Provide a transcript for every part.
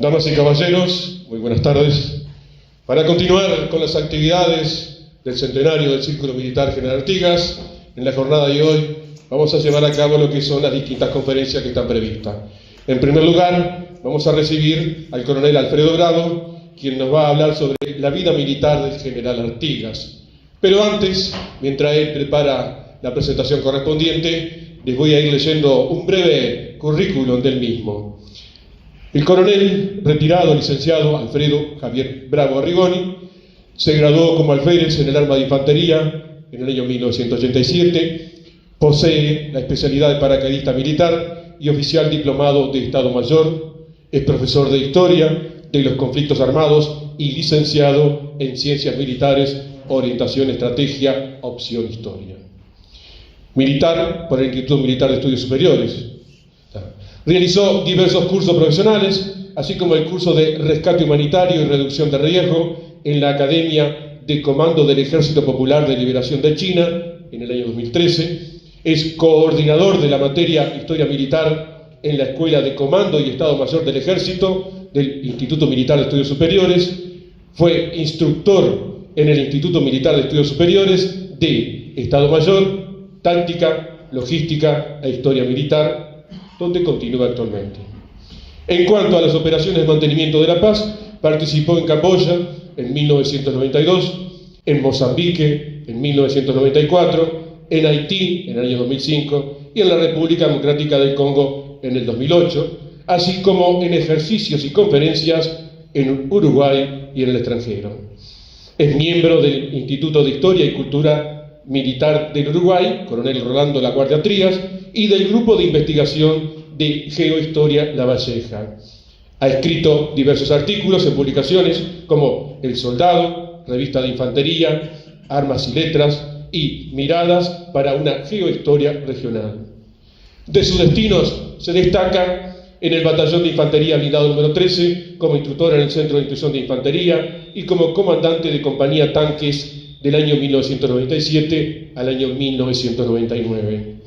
Damas y caballeros, muy buenas tardes. Para continuar con las actividades del centenario del Círculo Militar General Artigas, en la jornada de hoy vamos a llevar a cabo lo que son las distintas conferencias que están previstas. En primer lugar, vamos a recibir al coronel Alfredo Bravo, quien nos va a hablar sobre la vida militar del general Artigas. Pero antes, mientras él prepara la presentación correspondiente, les voy a ir leyendo un breve currículum del mismo. El coronel retirado, licenciado Alfredo Javier Bravo Arrigoni, se graduó como alférez en el arma de infantería en el año 1987, posee la especialidad de paracaidista militar y oficial diplomado de Estado Mayor, es profesor de Historia de los Conflictos Armados y licenciado en Ciencias Militares, Orientación, Estrategia, Opción Historia. Militar por el Instituto Militar de Estudios Superiores. Realizó diversos cursos profesionales, así como el curso de Rescate Humanitario y Reducción de Riesgo en la Academia de Comando del Ejército Popular de Liberación de China en el año 2013. Es coordinador de la materia Historia Militar en la Escuela de Comando y Estado Mayor del Ejército del Instituto Militar de Estudios Superiores. Fue instructor en el Instituto Militar de Estudios Superiores de Estado Mayor, Táctica, Logística e Historia Militar, donde continúa actualmente. En cuanto a las operaciones de mantenimiento de la paz, participó en Camboya en 1992, en Mozambique en 1994, en Haití en el año 2005 y en la República Democrática del Congo en el 2008, así como en ejercicios y conferencias en Uruguay y en el extranjero. Es miembro del Instituto de Historia y Cultura Militar del Uruguay, coronel Rolando Laguardia Trías, y del Grupo de Investigación de Geohistoria La Valleja. Ha escrito diversos artículos en publicaciones como El Soldado, Revista de Infantería, Armas y Letras y Miradas para una Geohistoria Regional. De sus destinos se destaca en el Batallón de Infantería Blindado número 13, como instructor en el Centro de Instrucción de Infantería y como comandante de Compañía Tanques del año 1997 al año 1999.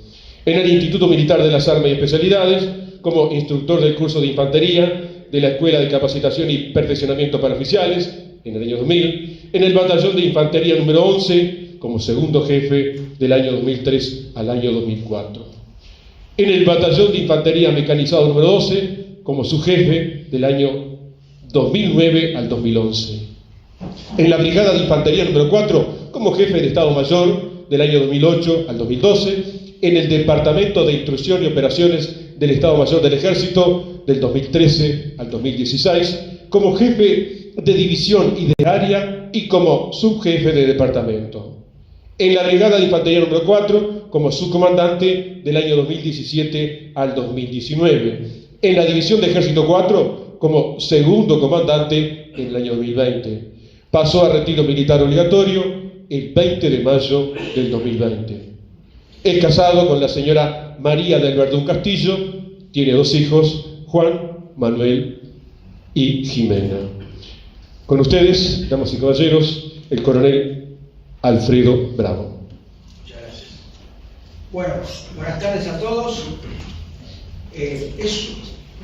En el Instituto Militar de las Armas y Especialidades, como instructor del curso de Infantería de la Escuela de Capacitación y Perfeccionamiento para Oficiales en el año 2000, en el Batallón de Infantería número 11, como segundo jefe del año 2003 al año 2004. En el Batallón de Infantería Mecanizado número 12, como su jefe del año 2009 al 2011. En la Brigada de Infantería número 4, como jefe de Estado Mayor del año 2008 al 2012, en el Departamento de Instrucción y Operaciones del Estado Mayor del Ejército del 2013 al 2016, como jefe de división y de área y como subjefe de departamento. En la Brigada de Infantería número 4, como subcomandante del año 2017 al 2019. En la División de Ejército 4, como segundo comandante en el año 2020. Pasó a retiro militar obligatorio el 20 de mayo del 2020. Es casado con la señora María del Verdún Castillo, tiene dos hijos, Juan, Manuel y Jimena. Con ustedes, damas y caballeros, el coronel Alfredo Bravo. Muchas gracias. Bueno, buenas tardes a todos. Es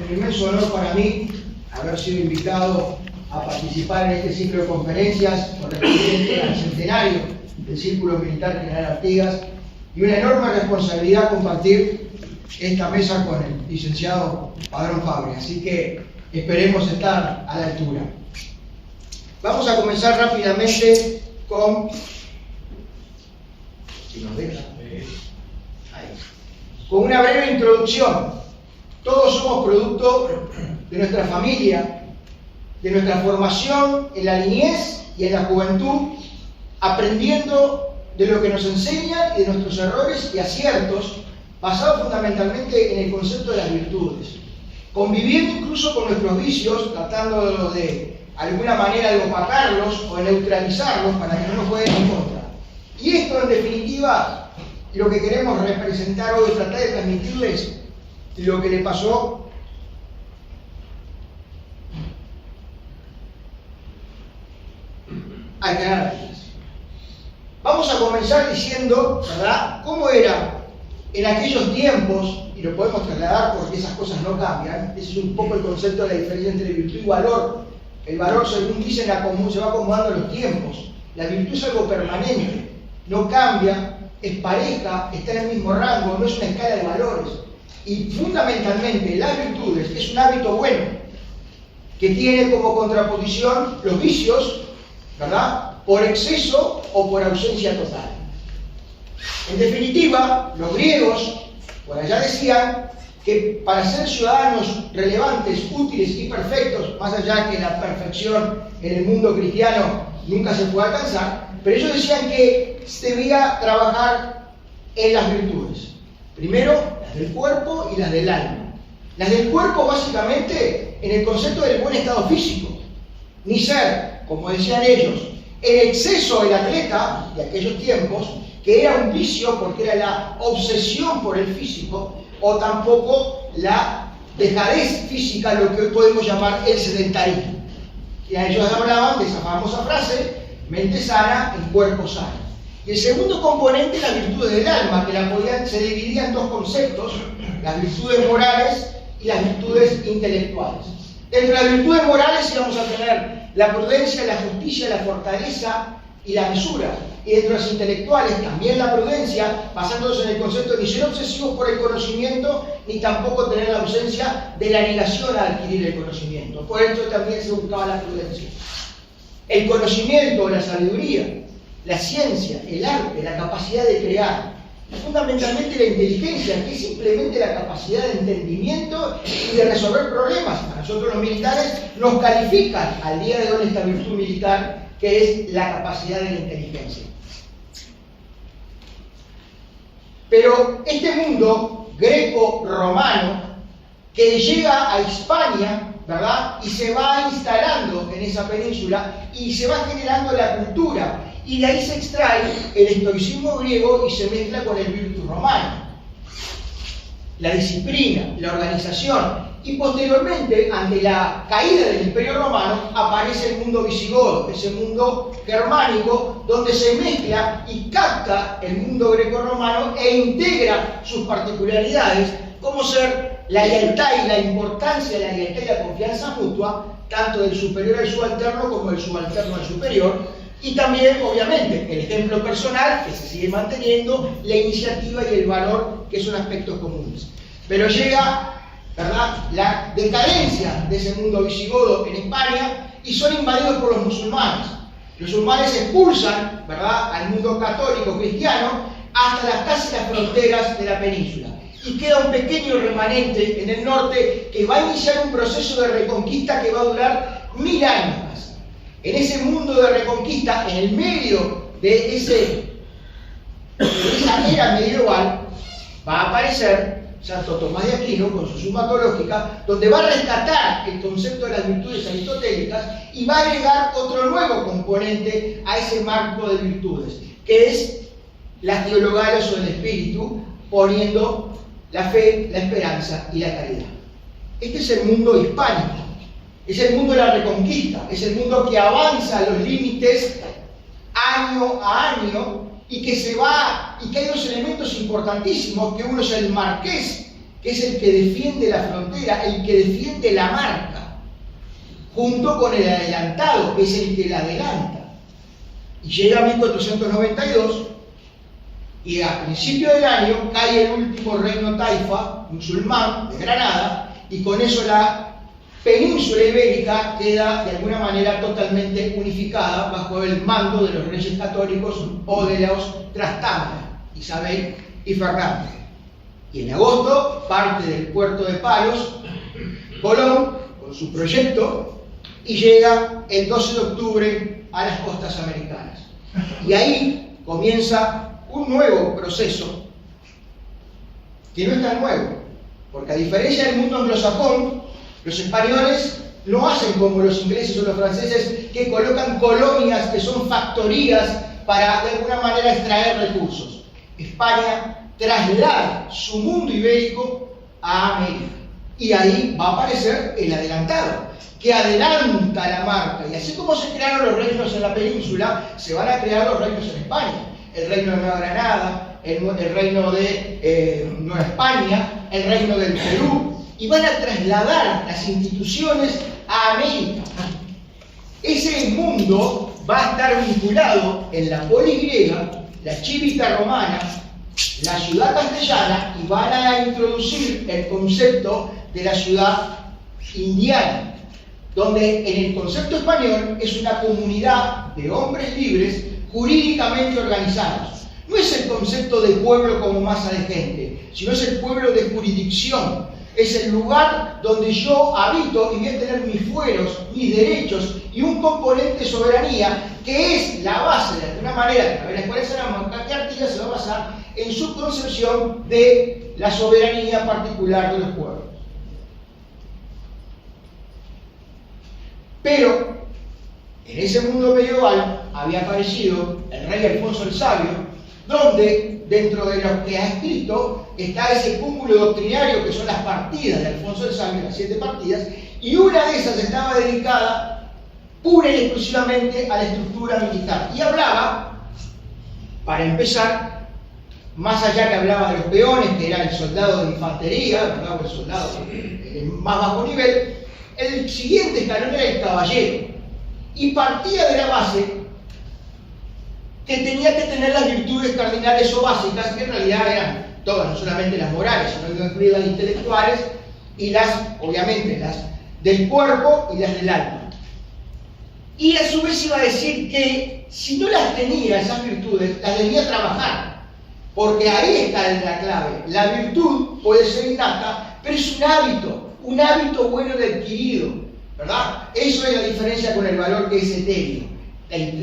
un inmenso honor para mí haber sido invitado a participar en este ciclo de conferencias correspondiente al centenario del Círculo Militar General Artigas y una enorme responsabilidad compartir esta mesa con el licenciado Padrón Fabri, así que esperemos estar a la altura. Vamos a comenzar rápidamente con, si nos deja, con una breve introducción. Todos somos producto de nuestra familia, de nuestra formación en la niñez y en la juventud, aprendiendo de lo que nos enseña y de nuestros errores y aciertos, basados fundamentalmente en el concepto de las virtudes, conviviendo incluso con nuestros vicios, tratando de alguna manera de opacarlos o de neutralizarlos para que no nos jueguen en contra. Y esto, en definitiva, lo que queremos representar hoy, tratar de transmitirles lo que le pasó al general Artigas. Vamos a comenzar diciendo, ¿verdad?, cómo era En aquellos tiempos, y lo podemos trasladar porque esas cosas no cambian, ese es un poco el concepto de la diferencia entre virtud y valor. El valor, según dicen, se va acomodando a los tiempos. La virtud es algo permanente, no cambia, es pareja, está en el mismo rango, no es una escala de valores. Y fundamentalmente las virtudes es un hábito bueno, que tiene como contraposición los vicios, ¿verdad?, por exceso o por ausencia total. En definitiva, los griegos, por allá decían que para ser ciudadanos relevantes, útiles y perfectos, más allá que la perfección en el mundo cristiano nunca se puede alcanzar, pero ellos decían que se debía trabajar en las virtudes. Primero, las del cuerpo y las del alma. Las del cuerpo, básicamente, en el concepto del buen estado físico. Ni ser, como decían ellos, el exceso del atleta de aquellos tiempos, que era un vicio porque era la obsesión por el físico, o tampoco la dejadez física, lo que hoy podemos llamar el sedentarismo. Y ellos hablaban de esa famosa frase, mente sana en cuerpo sano. Y el segundo componente es la virtud del alma, que se dividía en dos conceptos, las virtudes morales y las virtudes intelectuales. Entre las virtudes morales íbamos a tener la prudencia, la justicia, la fortaleza y la mesura. Y dentro de las intelectuales también la prudencia, basándose en el concepto de ni ser obsesivos por el conocimiento, ni tampoco tener la ausencia de la negación a adquirir el conocimiento. Por eso también se buscaba la prudencia. El conocimiento, la sabiduría, la ciencia, el arte, la capacidad de crear, y fundamentalmente la inteligencia, que es simplemente la capacidad de entendimiento y de resolver problemas. A nosotros los militares nos califican al día de hoy esta virtud militar, que es la capacidad de la inteligencia. Pero este mundo greco-romano que llega a Hispania, ¿verdad?, y se va instalando en esa península y se va generando la cultura, y de ahí se extrae el estoicismo griego y se mezcla con el virtus romano. La disciplina, la organización, y posteriormente, ante la caída del Imperio Romano, aparece el mundo visigodo, ese mundo germánico, donde se mezcla y capta el mundo greco-romano e integra sus particularidades, como ser la lealtad y la importancia de la lealtad y la confianza mutua, tanto del superior al subalterno como del subalterno al superior, y también, obviamente, el ejemplo personal, que se sigue manteniendo, la iniciativa y el valor, que son aspectos comunes. Pero llega, ¿verdad?, la decadencia de ese mundo visigodo en España y son invadidos por los musulmanes. Los musulmanes expulsan, ¿verdad?, al mundo católico cristiano hasta casi las fronteras de la península. Y queda un pequeño remanente en el norte que va a iniciar un proceso de reconquista que va a durar 1000 años más. En ese mundo de reconquista, en el medio de esa era medieval, va a aparecer Santo Tomás de Aquino con su Summa Teológica, donde va a rescatar el concepto de las virtudes aristotélicas y va a agregar otro nuevo componente a ese marco de virtudes, que es la teologales o el espíritu, poniendo la fe, la esperanza y la caridad. Este es el mundo hispánico. Es el mundo de la reconquista, es el mundo que avanza a los límites año a año y que se va, y que hay dos elementos importantísimos, que uno es el marqués, que es el que defiende la frontera, el que defiende la marca, junto con el adelantado, que es el que la adelanta. Y llega 1492, y a principio del año cae el último reino taifa, musulmán, de Granada, y con eso la península ibérica queda de alguna manera totalmente unificada bajo el mando de los reyes católicos o de los Trastámara, Isabel y Fernando. Y en agosto parte del puerto de Palos Colón con su proyecto y llega el 12 de octubre a las costas americanas. Y ahí comienza un nuevo proceso que no es tan nuevo, porque a diferencia del mundo anglosajón, los españoles no hacen como los ingleses o los franceses, que colocan colonias que son factorías para de alguna manera extraer recursos. España traslada su mundo ibérico a América y ahí va a aparecer el adelantado, que adelanta la marca. Y así como se crearon los reinos en la península, se van a crear los reinos en España. El reino de Nueva Granada, el reino de Nueva España, el reino del Perú, y van a trasladar las instituciones a América. Ese mundo va a estar vinculado en la polis griega, la cívica romana, la ciudad castellana, y van a introducir el concepto de la ciudad indiana, donde en el concepto español es una comunidad de hombres libres jurídicamente organizados. No es el concepto de pueblo como masa de gente, sino es el pueblo de jurisdicción. Es el lugar donde yo habito y voy a tener mis fueros, mis derechos y un componente de soberanía que es la base, de alguna manera, la escuela de Salamanca, Artigas se va a basar en su concepción de la soberanía particular de los pueblos. Pero en ese mundo medieval había aparecido el rey Alfonso el Sabio, donde dentro de lo que ha escrito está ese cúmulo doctrinario que son las partidas de Alfonso el Sabio, las 7 partidas, y una de esas estaba dedicada pura y exclusivamente a la estructura militar. Y hablaba, para empezar, más allá que hablaba de los peones, que era el soldado de infantería, ¿verdad? O el soldado de más bajo nivel, el siguiente escalón era el caballero. Y partía de la base que tenía que tener las virtudes cardinales o básicas, que en realidad eran todas, no solamente las morales, sino incluidas las intelectuales y las, obviamente, las del cuerpo y las del alma. Y a su vez iba a decir que si no las tenía, esas virtudes, las debía trabajar, porque ahí está la clave. La virtud puede ser innata, pero es un hábito bueno de adquirido, ¿verdad? Eso es la diferencia con el valor que es etéreo.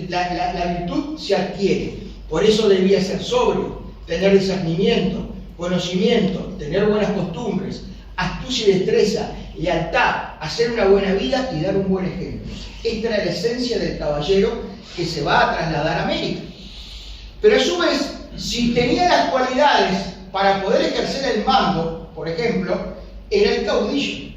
La virtud se adquiere, por eso debía ser sobrio, tener discernimiento, conocimiento, tener buenas costumbres, astucia y destreza, lealtad, hacer una buena vida y dar un buen ejemplo. Esta era la esencia del caballero que se va a trasladar a América. Pero a su vez, si tenía las cualidades para poder ejercer el mando, por ejemplo, era el caudillo.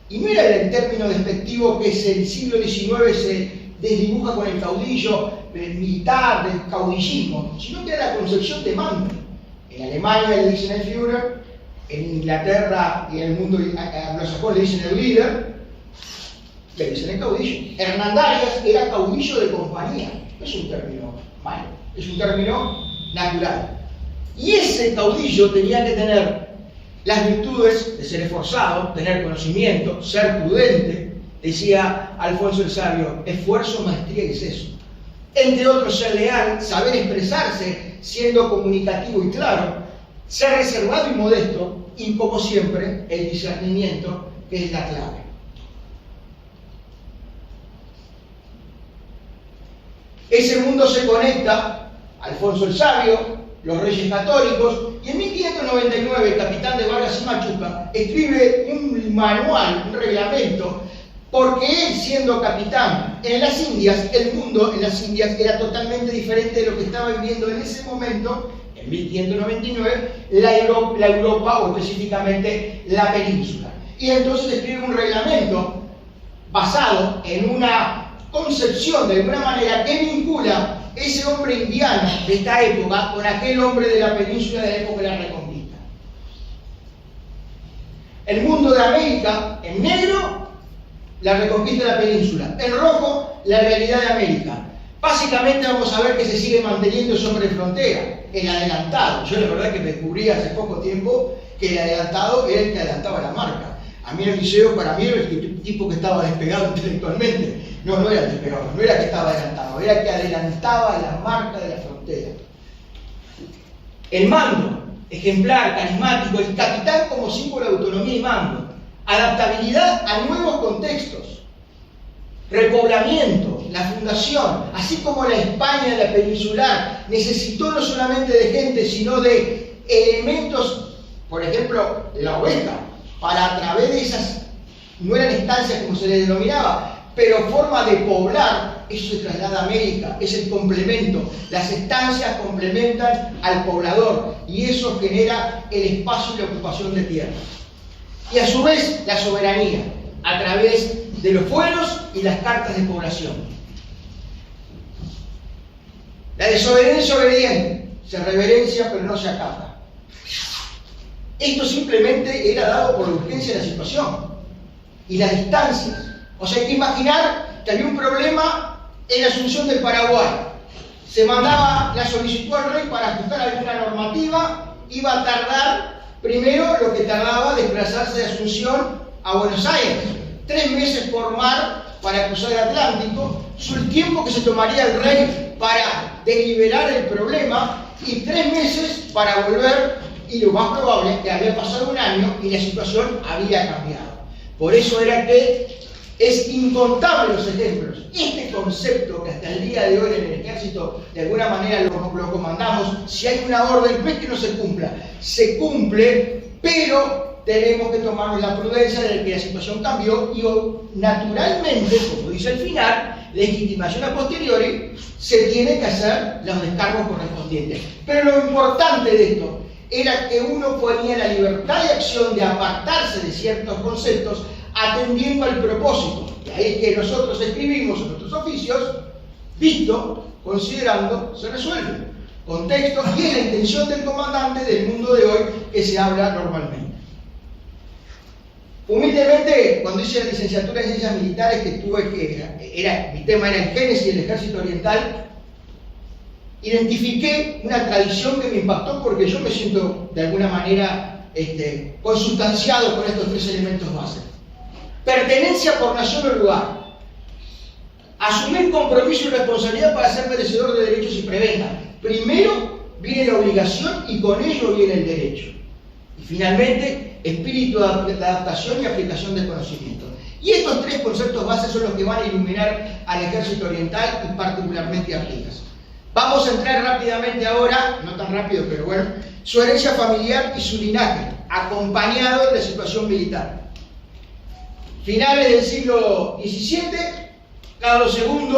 Y no era el término despectivo que en el siglo XIX se desdibuja con el caudillo militar, del caudillismo, sino que era la concepción de mando. En Alemania le dicen el Führer, en Inglaterra y en el mundo anglosajón le dicen el líder, le dicen el caudillo. Hernán Arias era caudillo de compañía. No es un término malo, es un término natural. Y ese caudillo tenía que tener las virtudes de ser esforzado, tener conocimiento, ser prudente. Decía Alfonso el Sabio, esfuerzo, maestría y seso. Entre otros, ser leal, saber expresarse siendo comunicativo y claro, ser reservado y modesto, y como siempre, el discernimiento, que es la clave. Ese mundo se conecta, Alfonso el Sabio, los reyes católicos, y en 1599 el capitán de Vargas y Machuca escribe un manual, un reglamento, porque él, siendo capitán en las Indias, el mundo en las Indias era totalmente diferente de lo que estaba viviendo en ese momento, en 1599, la Europa, o específicamente la península. Y entonces escribe un reglamento basado en una concepción, de alguna manera, que vincula ese hombre indiano de esta época con aquel hombre de la península de la época de la Reconquista. El mundo de América, en negro, la reconquista de la península. En rojo, la realidad de América. Básicamente vamos a ver que se sigue manteniendo sobre frontera, el adelantado. Yo la verdad que descubrí hace poco tiempo que el adelantado era el que adelantaba la marca. A mí en el liceo, para mí era el tipo que estaba despegado intelectualmente. No era el despegado, no era que estaba adelantado, era que adelantaba la marca de la frontera. El mando, ejemplar, carismático, el capitán como símbolo de autonomía y mando. Adaptabilidad a nuevos contextos, repoblamiento, la fundación, así como la España, la peninsular, necesitó no solamente de gente, sino de elementos, por ejemplo, la oveja, para a través de esas, no eran estancias como se les denominaba, pero forma de poblar, eso se traslada a América, es el complemento. Las estancias complementan al poblador y eso genera el espacio y la ocupación de tierra. Y a su vez la soberanía, a través de los fueros y las cartas de población. La desobediencia obediente. se reverencia pero no se acata. Esto simplemente era dado por la urgencia de la situación y las distancias. O sea, hay que imaginar que había un problema en Asunción del Paraguay. Se mandaba la solicitud al rey para ajustar alguna normativa, iba a tardar primero lo que tardaba desplazarse de Asunción a Buenos Aires. 3 meses por mar para cruzar el Atlántico, el tiempo que se tomaría el rey para deliberar el problema y 3 meses para volver, y lo más probable es que había pasado 1 año y la situación había cambiado. Por eso era que es incontable los ejemplos. Este concepto que hasta el día de hoy en el ejército de alguna manera lo comandamos, si hay una orden, no es que no se cumpla, se cumple, pero tenemos que tomarnos la prudencia de que la situación cambió y naturalmente, como dice el final, legitimación a posteriori, se tiene que hacer los descargos correspondientes. Pero lo importante de esto era que uno ponía la libertad de acción de apartarse de ciertos conceptos atendiendo al propósito. Y ahí es que nosotros escribimos en nuestros oficios, visto, considerando, se resuelve. Contexto, y es la intención del comandante del mundo de hoy que se habla normalmente. Humildemente, cuando hice la licenciatura en Ciencias Militares, que tuve mi tema era el Génesis del Ejército Oriental, identifiqué una tradición que me impactó porque yo me siento de alguna manera consustanciado con estos 3 elementos base. Pertenencia por nación o lugar. Asumir compromiso y responsabilidad para ser merecedor de derechos y prebenda. Primero viene la obligación y con ello viene el derecho. Y finalmente, espíritu de adaptación y aplicación del conocimiento. Y estos 3 conceptos bases son los que van a iluminar al Ejército Oriental y particularmente a Artigas. Vamos a entrar rápidamente ahora, no tan rápido, pero bueno, su herencia familiar y su linaje, acompañado de la situación militar. Finales del siglo XVII, Carlos II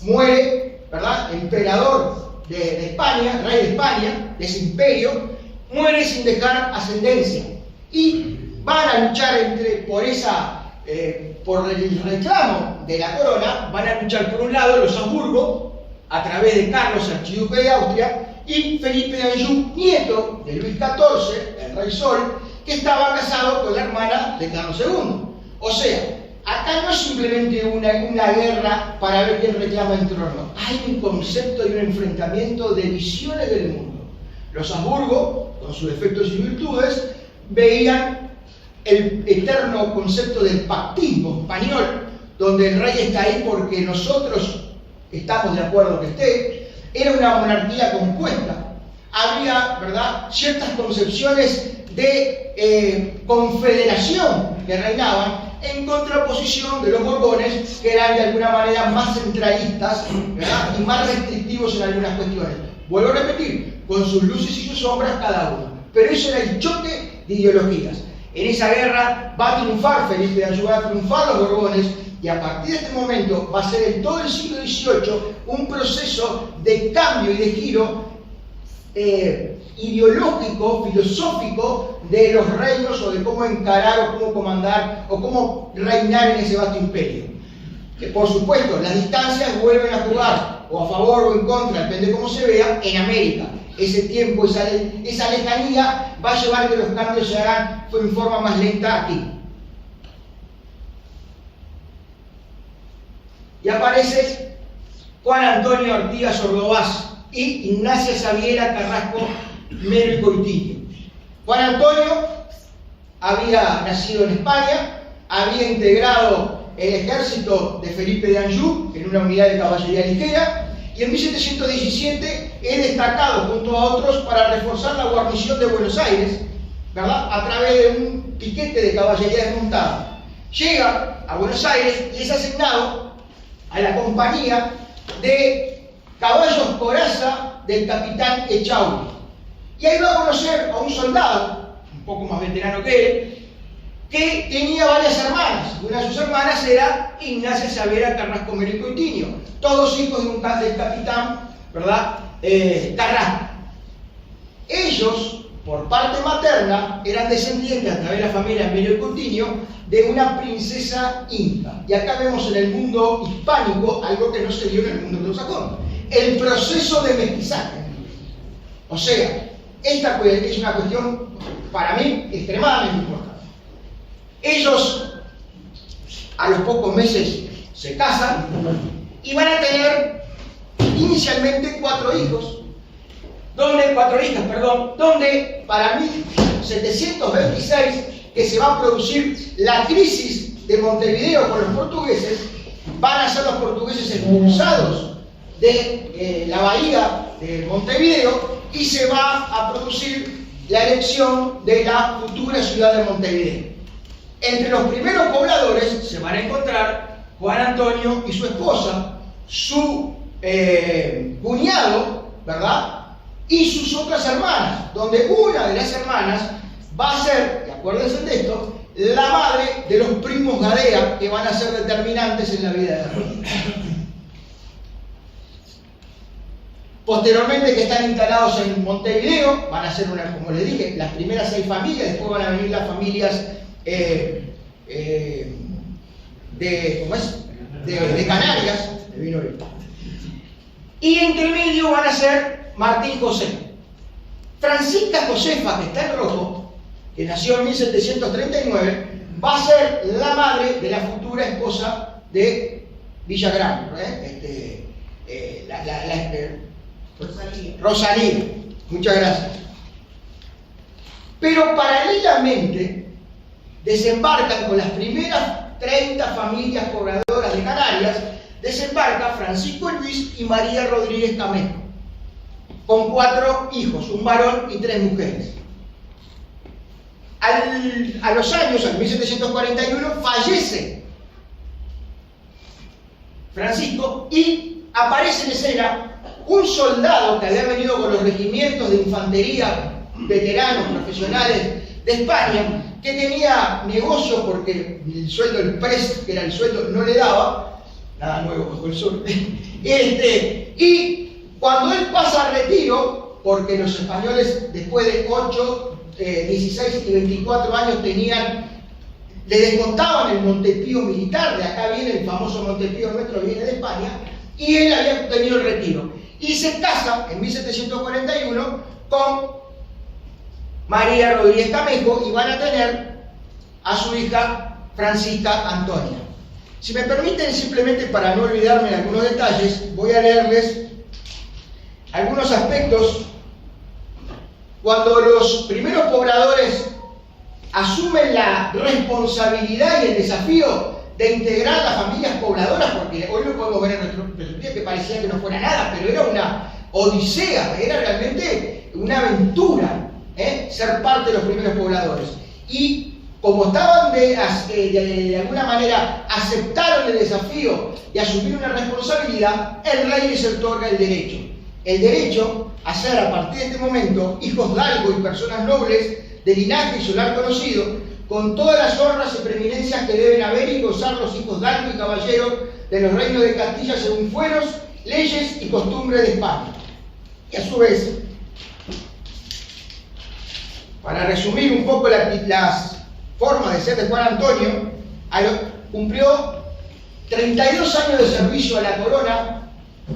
muere, ¿verdad? Emperador de España, rey de España, de ese imperio, muere sin dejar ascendencia. Y van a luchar por el reclamo de la corona, van a luchar por un lado los Habsburgo, a través de Carlos, archiduque de Austria, y Felipe de Anjou, nieto de Luis XIV, el rey Sol, que estaba casado con la hermana de Carlos II. O sea, acá no es simplemente una guerra para ver quién reclama el trono. Hay un concepto y un enfrentamiento de visiones del mundo. Los Habsburgo, con sus defectos y virtudes, veían el eterno concepto del pactismo español, donde el rey está ahí porque nosotros estamos de acuerdo que esté. Era una monarquía compuesta. Había, ¿verdad?, ciertas concepciones de confederación que reinaban en contraposición de los Borbones, que eran de alguna manera más centralistas, ¿verdad?, y más restrictivos en algunas cuestiones. Vuelvo a repetir, con sus luces y sus sombras cada uno. Pero eso era el choque de ideologías. En esa guerra va a triunfar Felipe de Anjou, va a triunfar los Borbones, y a partir de este momento va a ser en todo el siglo XVIII un proceso de cambio y de giro ideológico, filosófico de los reinos, o de cómo encarar o cómo comandar o cómo reinar en ese vasto imperio. Que por supuesto las distancias vuelven a jugar o a favor o en contra, depende de cómo se vea, en América. Ese tiempo, esa lejanía va a llevar a que los cambios se hagan en forma más lenta aquí. Y aparece Juan Antonio Artigas Ordovás y Ignacia Xaviera Carrasco Mero y Coutinho. Juan Antonio había nacido en España, había integrado el ejército de Felipe de Anjou en una unidad de caballería ligera, y en 1717 es destacado junto a otros para reforzar la guarnición de Buenos Aires, ¿verdad?, a través de un piquete de caballería desmontada. Llega a Buenos Aires y es asignado a la compañía de caballos coraza del capitán Echauri. Y ahí va a conocer a un soldado, un poco más veterano que él, que tenía varias hermanas. Una de sus hermanas era Ignacia Xaviera Carrasco Mero y Coutinho, todos hijos del capitán, ¿verdad?, Carrasco. Ellos, por parte materna, eran descendientes a través de la familia Mero y Coutinho de una princesa inca. Y acá vemos en el mundo hispánico algo que no se vio en el mundo anglosajón: el proceso de mestizaje. O sea, esta es una cuestión para mí extremadamente importante. Ellos a los pocos meses se casan y van a tener inicialmente 4 hijos, donde para 1726, que se va a producir la crisis de Montevideo con los portugueses, van a ser los portugueses expulsados de la bahía de Montevideo y se va a producir la elección de la futura ciudad de Montevideo. Entre los primeros pobladores se van a encontrar Juan Antonio y su esposa, su cuñado, ¿verdad? Y sus otras hermanas, donde una de las hermanas va a ser, y acuérdense de esto, la madre de los primos Gadea, que van a ser determinantes en la vida de la familia. Posteriormente, que están instalados en Montevideo, van a ser, como les dije, las primeras 6 familias, después van a venir las familias de Canarias, y entre medio van a ser Martín José. Francisca Josefa, que está en rojo, que nació en 1739, va a ser la madre de la futura esposa de Villagrán, Rosalía. Muchas gracias. Pero paralelamente desembarcan con las primeras 30 familias pobladoras de Canarias, desembarca Francisco Luis y María Rodríguez Camejo, con 4 hijos, un varón y 3 mujeres. A los años, en 1741, fallece Francisco y aparece en escena un soldado que había venido con los regimientos de infantería veteranos, profesionales de España, que tenía negocio porque el sueldo, el pres, que era el sueldo, no le daba, nada nuevo bajo el sol, y cuando él pasa a retiro, porque los españoles después de 8, 16 y 24 años le descontaban el Montepío militar, de acá viene el famoso Montepío nuestro, viene de España, y él había obtenido el retiro. Y se casa en 1741 con María Rodríguez Camejo y van a tener a su hija Francisca Antonia. Si me permiten, simplemente para no olvidarme de algunos detalles, voy a leerles algunos aspectos. Cuando los primeros pobladores asumen la responsabilidad y el desafío de integrar las familias pobladoras, porque hoy lo podemos ver en nuestro perspectiva que parecía que no fuera nada, pero era una odisea, era realmente una aventura, ser parte de los primeros pobladores. Y como estaban de alguna manera aceptaron el desafío de asumir una responsabilidad, el rey les otorga el derecho a ser a partir de este momento hijos galgos y personas nobles de linaje y solar conocido, con todas las honras y preeminencias que deben haber y gozar los hijos galgos y caballeros de los reinos de Castilla según fueros, leyes y costumbres de España. Y a su vez, para resumir un poco las formas de ser de Juan Antonio, cumplió 32 años de servicio a la corona,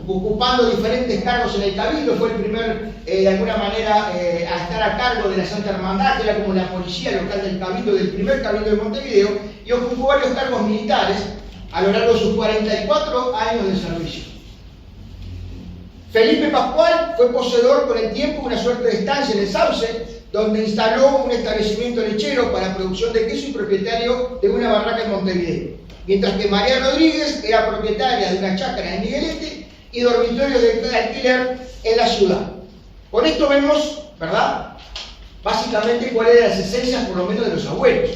ocupando diferentes cargos en el cabildo. Fue el primer, de alguna manera, a estar a cargo de la Santa Hermandad, que era como la policía local del cabildo, del primer cabildo de Montevideo, y ocupó varios cargos militares a lo largo de sus 44 años de servicio. Felipe Pascual fue poseedor con el tiempo de una suerte de estancia en el Sauce, donde instaló un establecimiento lechero para producción de queso y propietario de una barraca en Montevideo, mientras que María Rodríguez era propietaria de una chacra en Miguelete y dormitorios de alquiler en la ciudad. Con esto vemos, ¿verdad?, básicamente cuáles eran las esencias, por lo menos, de los abuelos.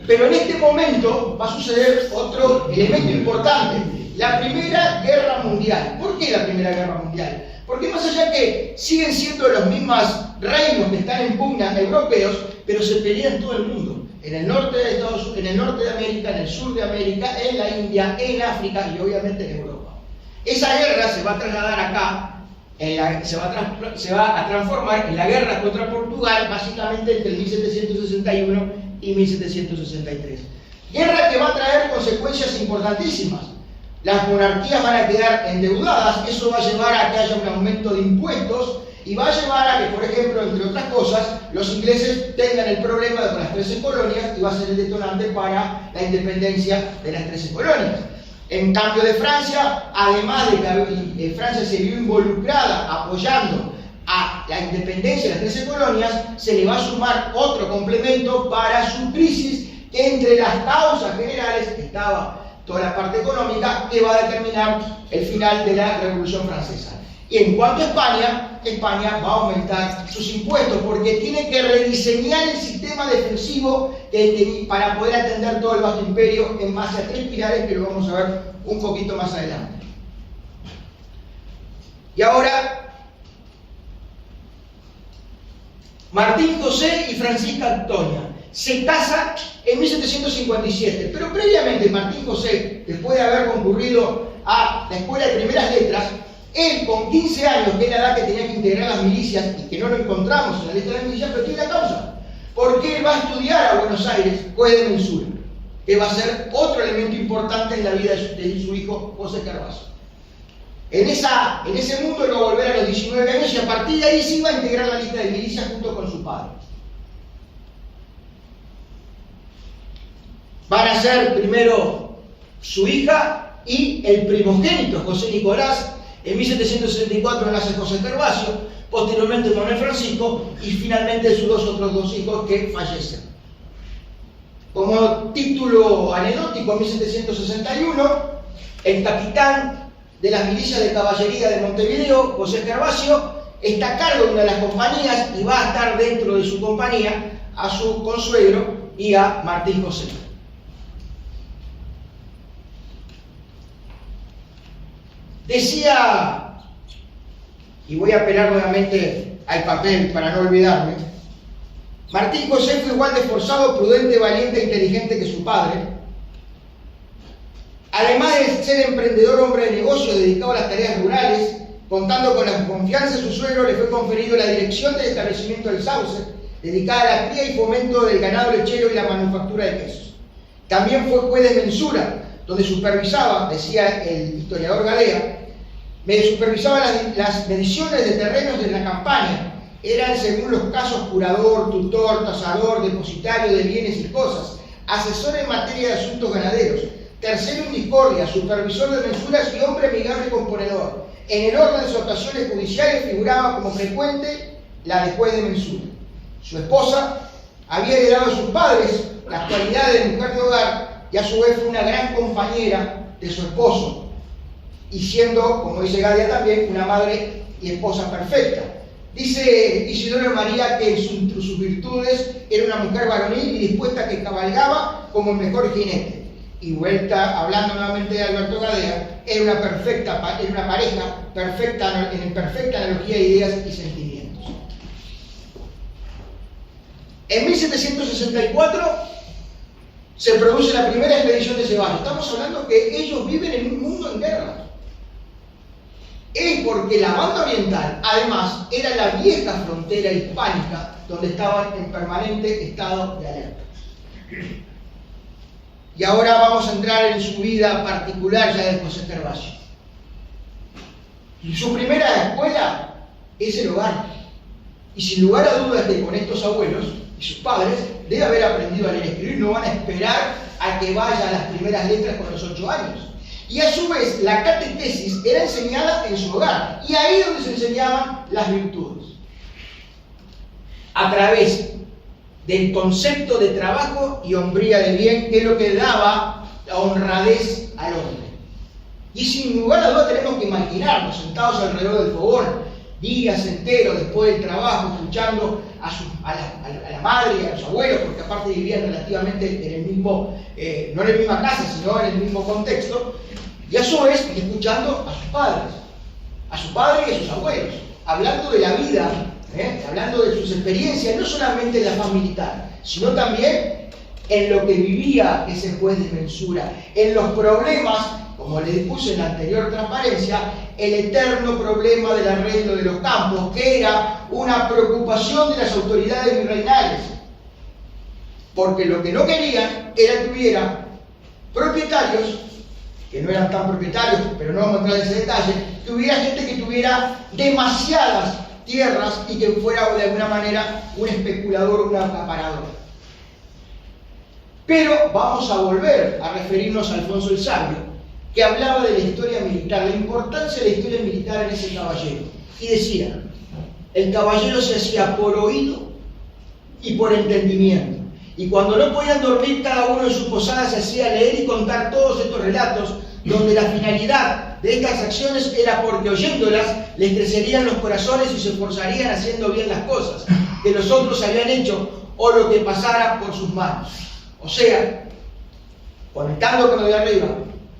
Pero en este momento va a suceder otro elemento importante: la Primera Guerra Mundial. ¿Por qué la Primera Guerra Mundial? Porque más allá que siguen siendo los mismos reinos que están en pugna europeos, pero se pelean en todo el mundo. En el norte de Estados Unidos, en el norte de América, en el sur de América, en la India, en África y obviamente en Europa. Esa guerra se va a trasladar acá, se va a transformar en la guerra contra Portugal, básicamente entre 1761 y 1763. Guerra que va a traer consecuencias importantísimas. las monarquías van a quedar endeudadas, eso va a llevar a que haya un aumento de impuestos y va a llevar a que, por ejemplo, entre otras cosas, los ingleses tengan el problema con las 13 colonias y va a ser el detonante para la independencia de las 13 colonias. En cambio de Francia, además de que Francia se vio involucrada apoyando a la independencia de las 13 colonias, se le va a sumar otro complemento para su crisis, que entre las causas generales estaba toda la parte económica que va a determinar el final de la Revolución Francesa. Y en cuanto a España, España va a aumentar sus impuestos porque tiene que rediseñar el sistema defensivo para poder atender todo el vasto imperio en base a 3 pilares que lo vamos a ver un poquito más adelante. Y ahora, Martín José y Francisca Antonia se casan en 1757, pero previamente Martín José, después de haber concurrido a la Escuela de Primeras Letras, él con 15 años, que es la edad que tenía que integrar las milicias y que no lo encontramos en la lista de las milicias, pero tiene la causa, porque él va a estudiar a Buenos Aires juez de mensura, que va a ser otro elemento importante en la vida de su hijo José Carvazo. En ese mundo él va a volver a los 19 años y a partir de ahí sí va a integrar la lista de milicias junto con su padre. Van a ser primero su hija y el primogénito José Nicolás. En 1764 nace José Carvazo, posteriormente Manuel Francisco y finalmente sus otros dos hijos que fallecen. Como título anecdótico, en 1761, el capitán de las milicias de caballería de Montevideo, José Carvazo, está a cargo de una de las compañías y va a estar dentro de su compañía a su consuegro y a Martín José. Decía, y voy a apelar nuevamente al papel para no olvidarme, Martín José fue igual de esforzado, prudente, valiente e inteligente que su padre. Además de ser emprendedor, hombre de negocios dedicado a las tareas rurales, contando con la confianza de su suegro, le fue conferido la dirección del establecimiento del Sauce, dedicada a la cría y fomento del ganado lechero y la manufactura de quesos. También fue juez de mensura, donde supervisaba, decía el historiador Galea, supervisaba las mediciones de terrenos de la campaña. Eran, según los casos, curador, tutor, tasador, depositario de bienes y cosas, asesor en materia de asuntos ganaderos, tercero en discordia, supervisor de mensuras y hombre amigable y componedor. En el orden de sus actuaciones judiciales figuraba como frecuente la de juez de mensura. Su esposa había heredado a sus padres la cualidad de mujer de hogar y a su vez fue una gran compañera de su esposo, y siendo, como dice Gadia también, una madre y esposa perfecta. Dice Isidoro María que en sus virtudes era una mujer varonil y dispuesta, que cabalgaba como el mejor jinete. Y vuelta, hablando nuevamente de Alberto Gadea, era una pareja perfecta, en perfecta analogía de ideas y sentimientos. En 1764 se produce la primera expedición de Ceballos. Estamos hablando que ellos viven en un mundo en guerra. Es porque la banda oriental, además, era la vieja frontera hispánica donde estaban en permanente estado de alerta. Y ahora vamos a entrar en su vida particular ya de José Carvazo. Su primera escuela es el hogar. Y sin lugar a dudas que con estos abuelos y sus padres debe haber aprendido a leer y escribir. No van a esperar a que vaya a las primeras letras con los 8 años. Y a su vez, la catequesis era enseñada en su hogar. Y ahí es donde se enseñaban las virtudes. A través del concepto de trabajo y hombría de bien, que es lo que daba la honradez al hombre. Y sin lugar a dudas tenemos que imaginarnos sentados alrededor del fogón, días enteros después del trabajo, escuchando a la madre y a los abuelos, porque aparte vivían relativamente en el mismo, no en la misma casa, sino en el mismo contexto, y a su vez escuchando a sus padres, a su padre y a sus abuelos, hablando de la vida, hablando de sus experiencias, no solamente en la faz militar, sino también en lo que vivía ese juez de mensura, en los problemas, como les puse en la anterior transparencia, el eterno problema del arreglo de los campos, que era una preocupación de las autoridades virreinales, porque lo que no querían era que hubiera propietarios que no eran tan propietarios, pero no vamos a entrar en ese detalle, que hubiera gente que tuviera demasiadas tierras y que fuera de alguna manera un especulador, un acaparador. Pero vamos a volver a referirnos a Alfonso el Sabio, que hablaba de la historia militar, la importancia de la historia militar en ese caballero. Y decía, el caballero se hacía por oído y por entendimiento. Y cuando no podían dormir cada uno en su posada, se hacía leer y contar todos estos relatos, donde la finalidad de estas acciones era porque oyéndolas les crecerían los corazones y se esforzarían haciendo bien las cosas que los otros habían hecho o lo que pasara por sus manos. O sea, conectando con lo de arriba,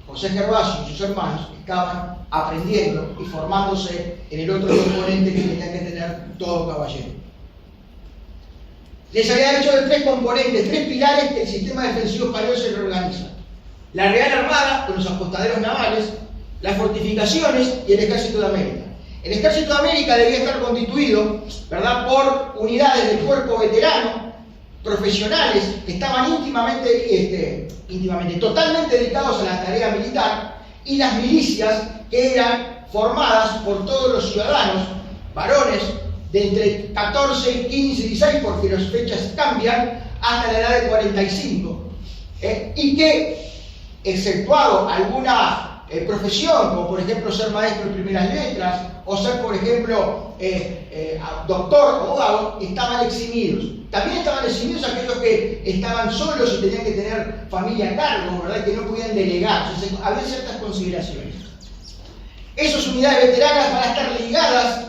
José Gervasio y sus hermanos estaban aprendiendo y formándose en el otro componente que tenía que tener todo caballero. Les había hecho de 3 componentes, 3 pilares que el sistema defensivo español se reorganiza: la Real Armada, con los apostaderos navales, las fortificaciones y el Ejército de América. El Ejército de América debía estar constituido, ¿verdad?, por unidades del cuerpo veterano, profesionales, que estaban totalmente dedicados a la tarea militar, y las milicias, que eran formadas por todos los ciudadanos, varones, de entre 14, 15 y 16, porque las fechas cambian, hasta la edad de 45, y que, exceptuado alguna profesión, como por ejemplo ser maestro en primeras letras, o ser por ejemplo doctor, abogado, estaban eximidos. También estaban eximidos aquellos que estaban solos y tenían que tener familia a cargo, ¿verdad?, que no podían delegar. Entonces, había ciertas consideraciones. Esas unidades veteranas van a estar ligadas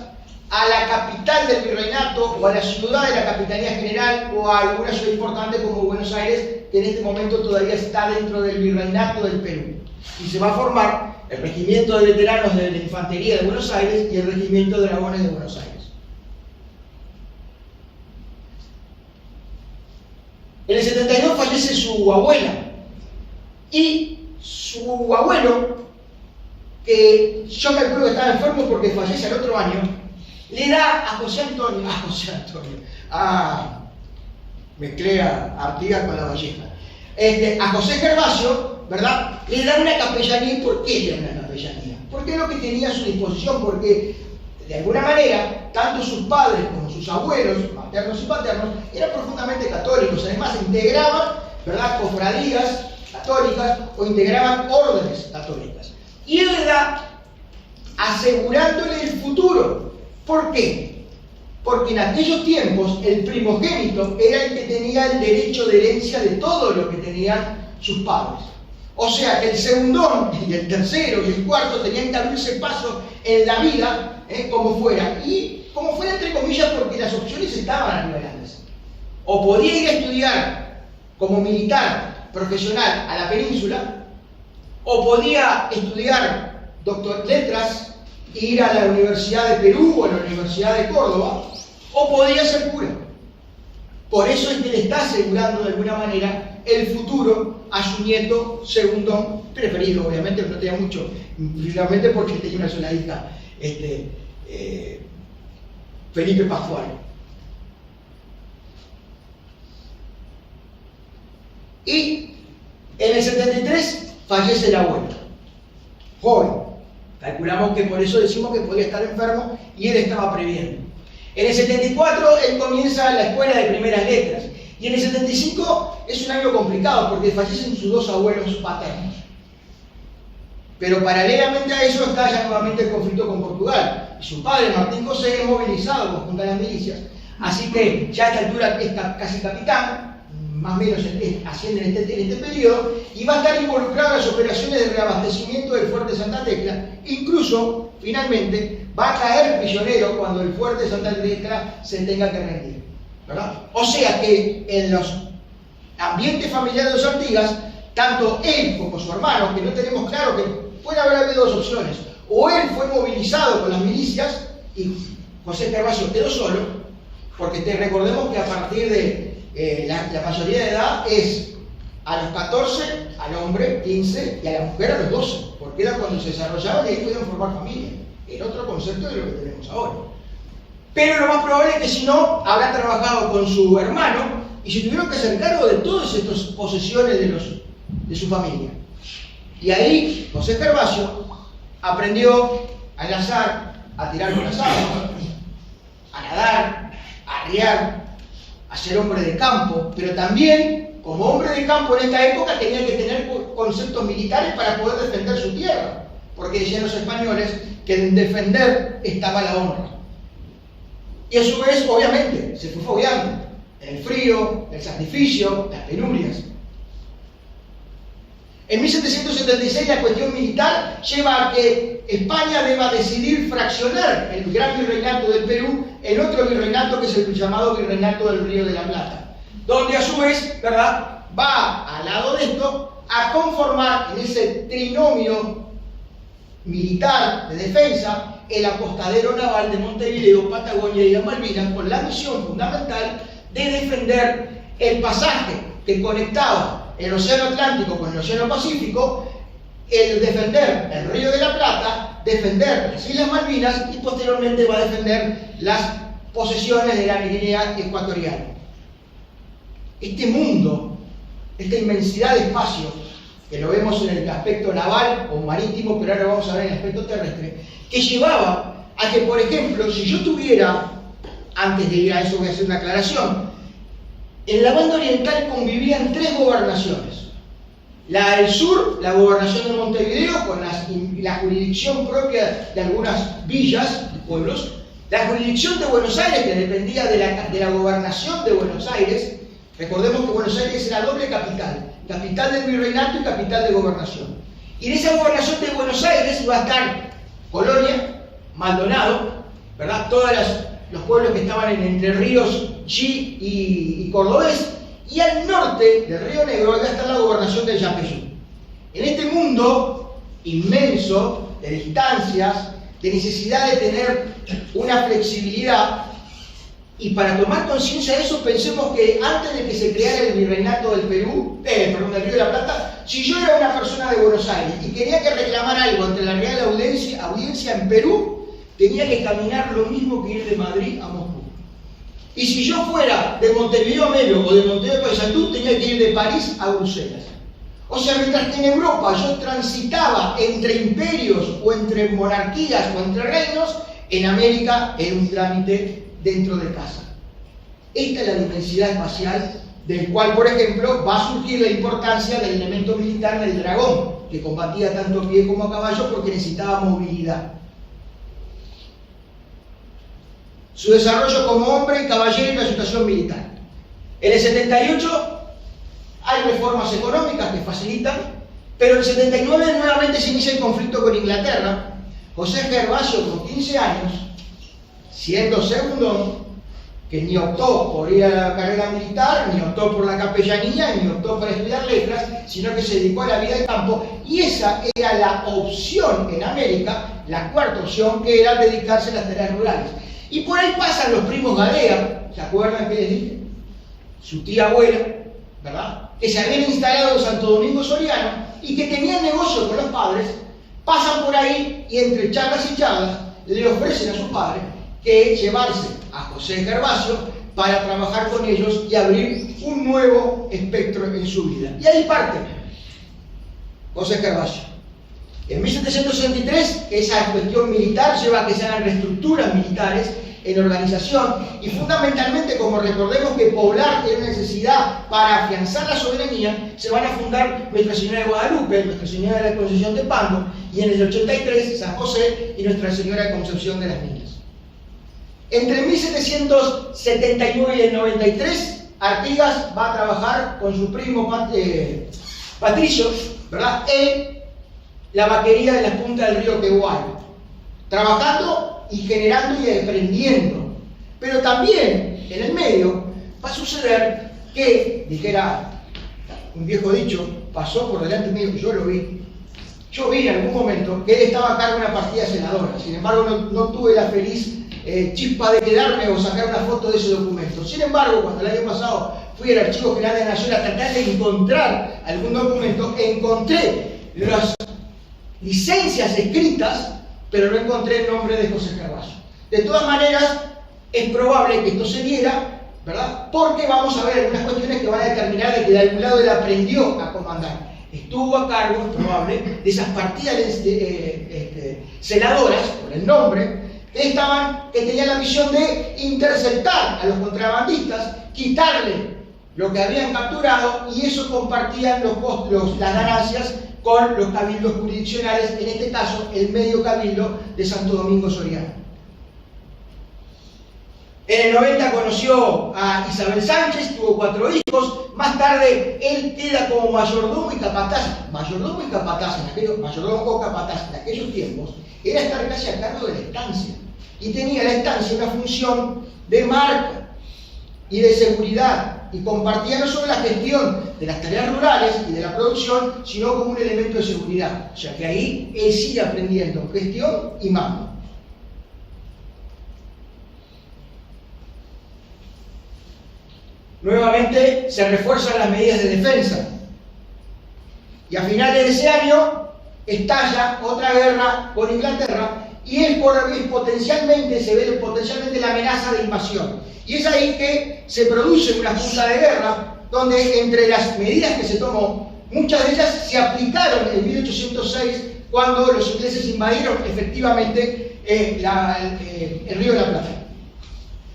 a la capital del virreinato o a la ciudad de la Capitanía General o a alguna ciudad importante como Buenos Aires, que en este momento todavía está dentro del virreinato del Perú. Y se va a formar el Regimiento de Veteranos de la Infantería de Buenos Aires y el Regimiento de Dragones de Buenos Aires. En el 72 fallece su abuela, y su abuelo, que yo calculo que estaba enfermo porque fallece el otro año, le da a mezclé a Artigas con la Valleja, a José Gervasio, ¿verdad?, le da una capellanía. ¿Y por qué le da una capellanía? Porque es lo que tenía a su disposición, porque de alguna manera, tanto sus padres como sus abuelos, maternos y paternos, eran profundamente católicos. Además, integraban, ¿verdad?, cofradías católicas o integraban órdenes católicas. Y él le da asegurándole el futuro. ¿Por qué? Porque en aquellos tiempos el primogénito era el que tenía el derecho de herencia de todo lo que tenían sus padres. O sea que el segundón y el tercero y el cuarto tenían que abrirse paso en la vida, como fuera. Y como fuera entre comillas, porque las opciones estaban a nivel grandes. O podía ir a estudiar como militar profesional a la península, o podía estudiar letras, ir a la Universidad de Perú o a la Universidad de Córdoba, o podía ser cura. Por eso es que le está asegurando de alguna manera el futuro a su nieto segundón preferido, obviamente, pero no tenía mucho, finalmente porque tenía una sola hija, Felipe Pascual. Y en el 73 fallece el abuelo, joven. Calculamos que por eso decimos que podía estar enfermo y él estaba previendo. En el 74 él comienza la escuela de primeras letras. Y en el 75 es un año complicado porque fallecen sus 2 abuelos paternos. Pero paralelamente a eso está ya nuevamente el conflicto con Portugal. Y su padre, Martín José, es movilizado junto a las milicias. Así que ya a esta altura está casi capitán, más o menos asciende en este periodo, y va a estar involucrado en las operaciones de reabastecimiento del fuerte Santa Tecla. Incluso, finalmente, va a caer prisionero cuando el fuerte Santa Tecla se tenga que rendir, ¿verdad? O sea que en los ambientes familiares de los Artigas, tanto él como su hermano, que no tenemos claro, que puede haber habido 2 opciones: o él fue movilizado con las milicias y José Gervasio quedó solo, porque recordemos que a partir de la mayoría de edad es a los 14 al hombre, 15, y a la mujer a los 12, porque era cuando se desarrollaban y ahí podían formar familia. El otro concepto de lo que tenemos ahora. Pero lo más probable es que si no, habrá trabajado con su hermano y se tuvieron que hacer cargo de todas estas posesiones de su familia. Y ahí José Gervasio aprendió a enlazar, a tirar con las armas, a nadar, a arriar, a ser hombre de campo, pero también, como hombre de campo en esta época, tenía que tener conceptos militares para poder defender su tierra, porque decían los españoles que en defender estaba la honra. Y a su vez, obviamente, se fue fogueando en el frío, el sacrificio, las penurias. En 1776 la cuestión militar lleva a que España deba decidir fraccionar el gran virreinato del Perú en otro virreinato que es el llamado Virreinato del Río de la Plata, donde a su vez, ¿verdad?, va al lado de esto a conformar en ese trinomio militar de defensa el apostadero naval de Montevideo, Patagonia y las Malvinas, con la misión fundamental de defender el pasaje que conectaba el Océano Atlántico con el Océano Pacífico, el defender el Río de la Plata, defender las Islas Malvinas y posteriormente va a defender las posesiones de la Guinea Ecuatorial. Este mundo, esta inmensidad de espacio, que lo vemos en el aspecto naval o marítimo, pero ahora vamos a ver en el aspecto terrestre, que llevaba a que, por ejemplo, si yo tuviera, antes de ir a eso voy a hacer una aclaración, en la banda oriental convivían 3 gobernaciones. La del sur, la gobernación de Montevideo, con la jurisdicción propia de algunas villas y pueblos. La jurisdicción de Buenos Aires, que dependía de la gobernación de Buenos Aires. Recordemos que Buenos Aires era doble capital, capital del virreinato y capital de gobernación. Y en esa gobernación de Buenos Aires iba a estar Colonia, Maldonado, ¿verdad?, todos los pueblos que estaban en Entre Ríos, Chi y Cordobés, y al norte del Río Negro iba a estar la gobernación del Yapeyú. En este mundo inmenso de distancias, de necesidad de tener una flexibilidad, y para tomar conciencia de eso, pensemos que antes de que se creara el virreinato del Perú, del Río de la Plata, si yo era una persona de Buenos Aires y quería que reclamar algo ante la Real Audiencia en Perú, tenía que caminar lo mismo que ir de Madrid a Moscú. Y si yo fuera de Montevideo a Melo o de Montevideo a Paysandú, tenía que ir de París a Bruselas. O sea, mientras que en Europa yo transitaba entre imperios o entre monarquías o entre reinos, en América era un trámite dentro de casa. Esta es la diversidad espacial del cual, por ejemplo, va a surgir la importancia del elemento militar del dragón, que combatía tanto a pie como a caballo porque necesitaba movilidad. Su desarrollo como hombre, caballero y la situación militar. En el 78 hay reformas económicas que facilitan, pero en el 79 nuevamente se inicia el conflicto con Inglaterra. José Gervasio, con 15 años, siendo segundón, que ni optó por ir a la carrera militar, ni optó por la capellanía, ni optó por estudiar letras, sino que se dedicó a la vida de campo, y esa era la opción en América, la cuarta opción, que era dedicarse a las tareas rurales. Y por ahí pasan los primos Gadea, ¿se acuerdan que les dije? Su tía abuela, ¿verdad?, que se habían instalado en Santo Domingo Soriano y que tenían negocio con los padres, pasan por ahí y entre charlas y charlas le ofrecen a sus padres que llevarse a José Gervasio para trabajar con ellos y abrir un nuevo espectro en su vida. Y ahí parte José Gervasio. En 1763, esa cuestión militar lleva a que se hagan reestructuras militares en organización y fundamentalmente, como recordemos que poblar era una necesidad para afianzar la soberanía, se van a fundar Nuestra Señora de Guadalupe, Nuestra Señora de la Concepción de Pando y en el 83 San José y Nuestra Señora de Concepción de las Niñas. Entre 1779 y el 93, Artigas va a trabajar con su primo Patricio, ¿verdad?, en la vaquería de la punta del río Queguay, trabajando y generando y aprendiendo. Pero también en el medio va a suceder que, dijera un viejo dicho, pasó por delante mío, yo lo vi. Yo vi en algún momento que él estaba a cargo de una partida senadora, sin embargo no tuve la feliz chispa de quedarme o sacar una foto de ese documento. Sin embargo, cuando el año pasado fui al Archivo General de la Nación a tratar de encontrar algún documento, encontré las licencias escritas, pero no encontré el nombre de José Gervasio. De todas maneras, es probable que esto se diera, ¿verdad?, porque vamos a ver algunas cuestiones que van a determinar de que de algún lado él aprendió a comandar. estuvo a cargo, es probable, de esas partidas celadoras, por el nombre, que tenían la misión de interceptar a los contrabandistas, quitarle lo que habían capturado, y eso compartían las ganancias con los cabildos jurisdiccionales, en este caso el medio cabildo de Santo Domingo Soriano. En el 90 conoció a Isabel Sánchez, tuvo 4 hijos. Más tarde él queda como mayordomo o capataz en aquellos tiempos, era estar casi a cargo de la estancia. Y tenía la estancia una función de marca y de seguridad, y compartía no solo la gestión de las tareas rurales y de la producción, sino como un elemento de seguridad. O sea que ahí él sigue aprendiendo gestión y mando. Nuevamente se refuerzan las medidas de defensa, y a finales de ese año estalla otra guerra con Inglaterra, y se ve potencialmente la amenaza de invasión. Y es ahí que se produce una junta de guerra, donde entre las medidas que se tomó, muchas de ellas se aplicaron en 1806, cuando los ingleses invadieron efectivamente el Río de la Plata.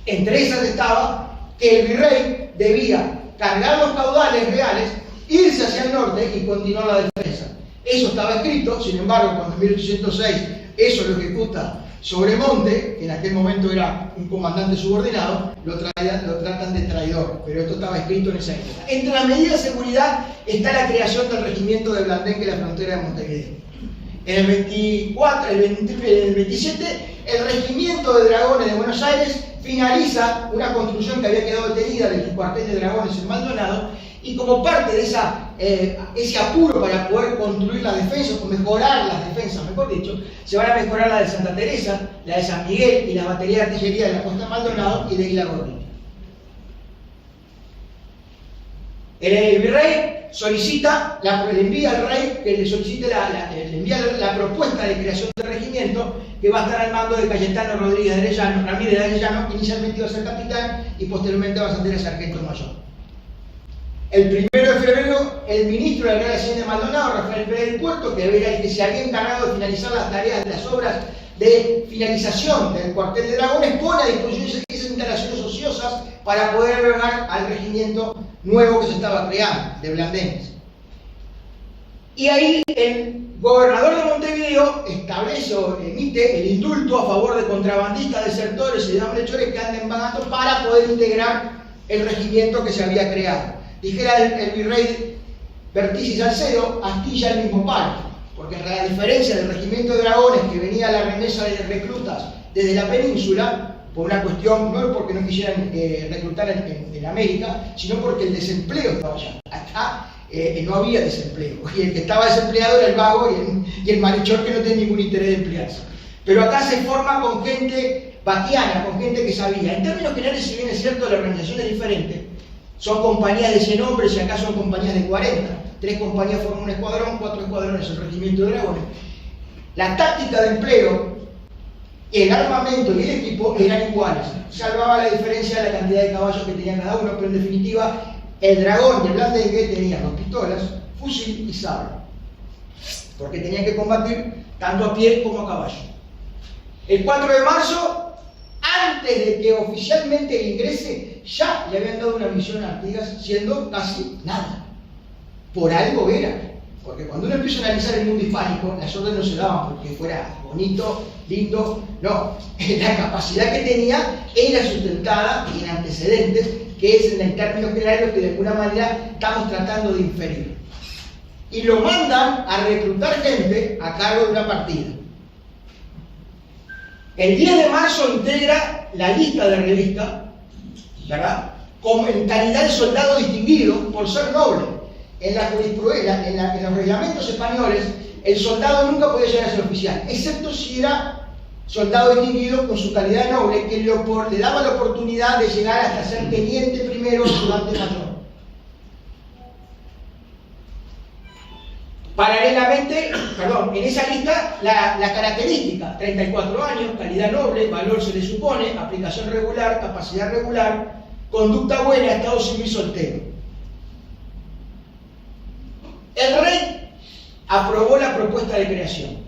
Entre esas estaba que el virrey debía cargar los caudales reales, irse hacia el norte y continuar la defensa. Eso estaba escrito. Sin embargo, cuando en 1806 eso lo ejecuta Sobremonte, que en aquel momento era un comandante subordinado, lo tratan de traidor, pero esto estaba escrito en esa época. Entre las medidas de seguridad está la creación del regimiento de Blandengue en la frontera de Montevideo. En el 27, el regimiento de dragones de Buenos Aires finaliza una construcción que había quedado detenida del cuartel de dragones en Maldonado, y como parte de ese apuro para poder construir la defensa, o mejorar las defensas, mejor dicho, se van a mejorar la de Santa Teresa, la de San Miguel y la batería de artillería de la costa de Maldonado y de Isla Gordita. El virrey solicita, le envía al rey que le solicite le envía la propuesta de creación del regimiento, que va a estar al mando de Cayetano Ramírez de Arellano. Inicialmente iba a ser capitán y posteriormente va a ascender a sargento mayor. El 1 de febrero, el ministro de la Real Hacienda de Maldonado, Rafael Pérez del Puerto, que era el que se había encargado de finalizar las tareas de las obras de finalización del cuartel de dragones, pone a disposición esas instalaciones ociosas para poder albergar al regimiento nuevo que se estaba creando, de Blandengues. Y ahí el gobernador de Montevideo establece o emite el indulto a favor de contrabandistas, desertores y de malhechores que anden vagando, para poder integrar el regimiento que se había creado. Dijera el virrey Bertizzi Salcedo, astilla el mismo palo, porque a diferencia del regimiento de dragones, que venía a la remesa de reclutas desde la península, por una cuestión, no porque no quisieran reclutar en América, sino porque el desempleo estaba allá. Acá no había desempleo, y el que estaba desempleado era el vago y el malhechor que no tenía ningún interés de emplearse. Pero acá se forma con gente vaquiana, con gente que sabía. En términos generales, si bien es cierto, la organización es diferente, son compañías de 100 hombres y acá son compañías de 40. 3 compañías forman un escuadrón, 4 escuadrones el regimiento de dragones. La táctica de empleo, el armamento y el equipo eran iguales. Salvaba la diferencia de la cantidad de caballos que tenía cada uno, pero en definitiva, el dragón de Blandengue tenía 2 pistolas, fusil y sable, porque tenían que combatir tanto a pie como a caballo. El 4 de marzo, antes de que oficialmente ingrese, ya le habían dado una misión a Artigas, siendo casi nada. Por algo era. Porque cuando uno empieza a analizar el mundo hispánico, las órdenes no se daban porque fuera bonito, lindo, no. La capacidad que tenía era sustentada en antecedentes, que es en términos generales lo que de alguna manera estamos tratando de inferir. Y lo mandan a reclutar gente a cargo de una partida. El 10 de marzo integra la lista de revista, ¿verdad?, como en calidad de soldado distinguido por ser noble. En la jurisprudencia, en los reglamentos españoles, el soldado nunca podía llegar a ser oficial, excepto si era soldado distinguido con su calidad de noble, que le daba la oportunidad de llegar hasta ser teniente primero o ayudante mayor. Paralelamente, en esa lista, la característica: 34 años, calidad noble, valor se le supone, aplicación regular, capacidad regular, conducta buena, estado civil soltero. El rey aprobó la propuesta de creación.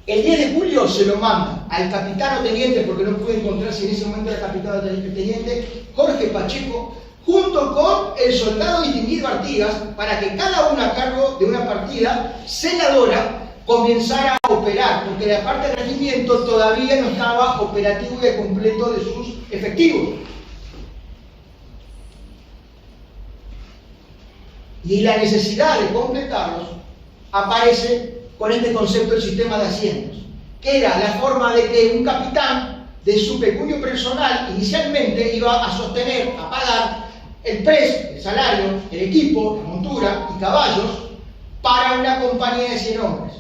El 10 de julio se lo manda al capitán o teniente, porque no pudo encontrarse en ese momento el capitán o teniente, Jorge Pacheco, junto con el soldado distinguido Artigas, para que cada uno a cargo de una partida senadora comenzara a operar, porque la parte del regimiento todavía no estaba operativo y al completo de sus efectivos. Y la necesidad de completarlos aparece con este concepto del sistema de asientos, que era la forma de que un capitán de su pecunio personal inicialmente iba a sostener, a pagar el precio, el salario, el equipo, la montura y caballos para una compañía de 100 hombres.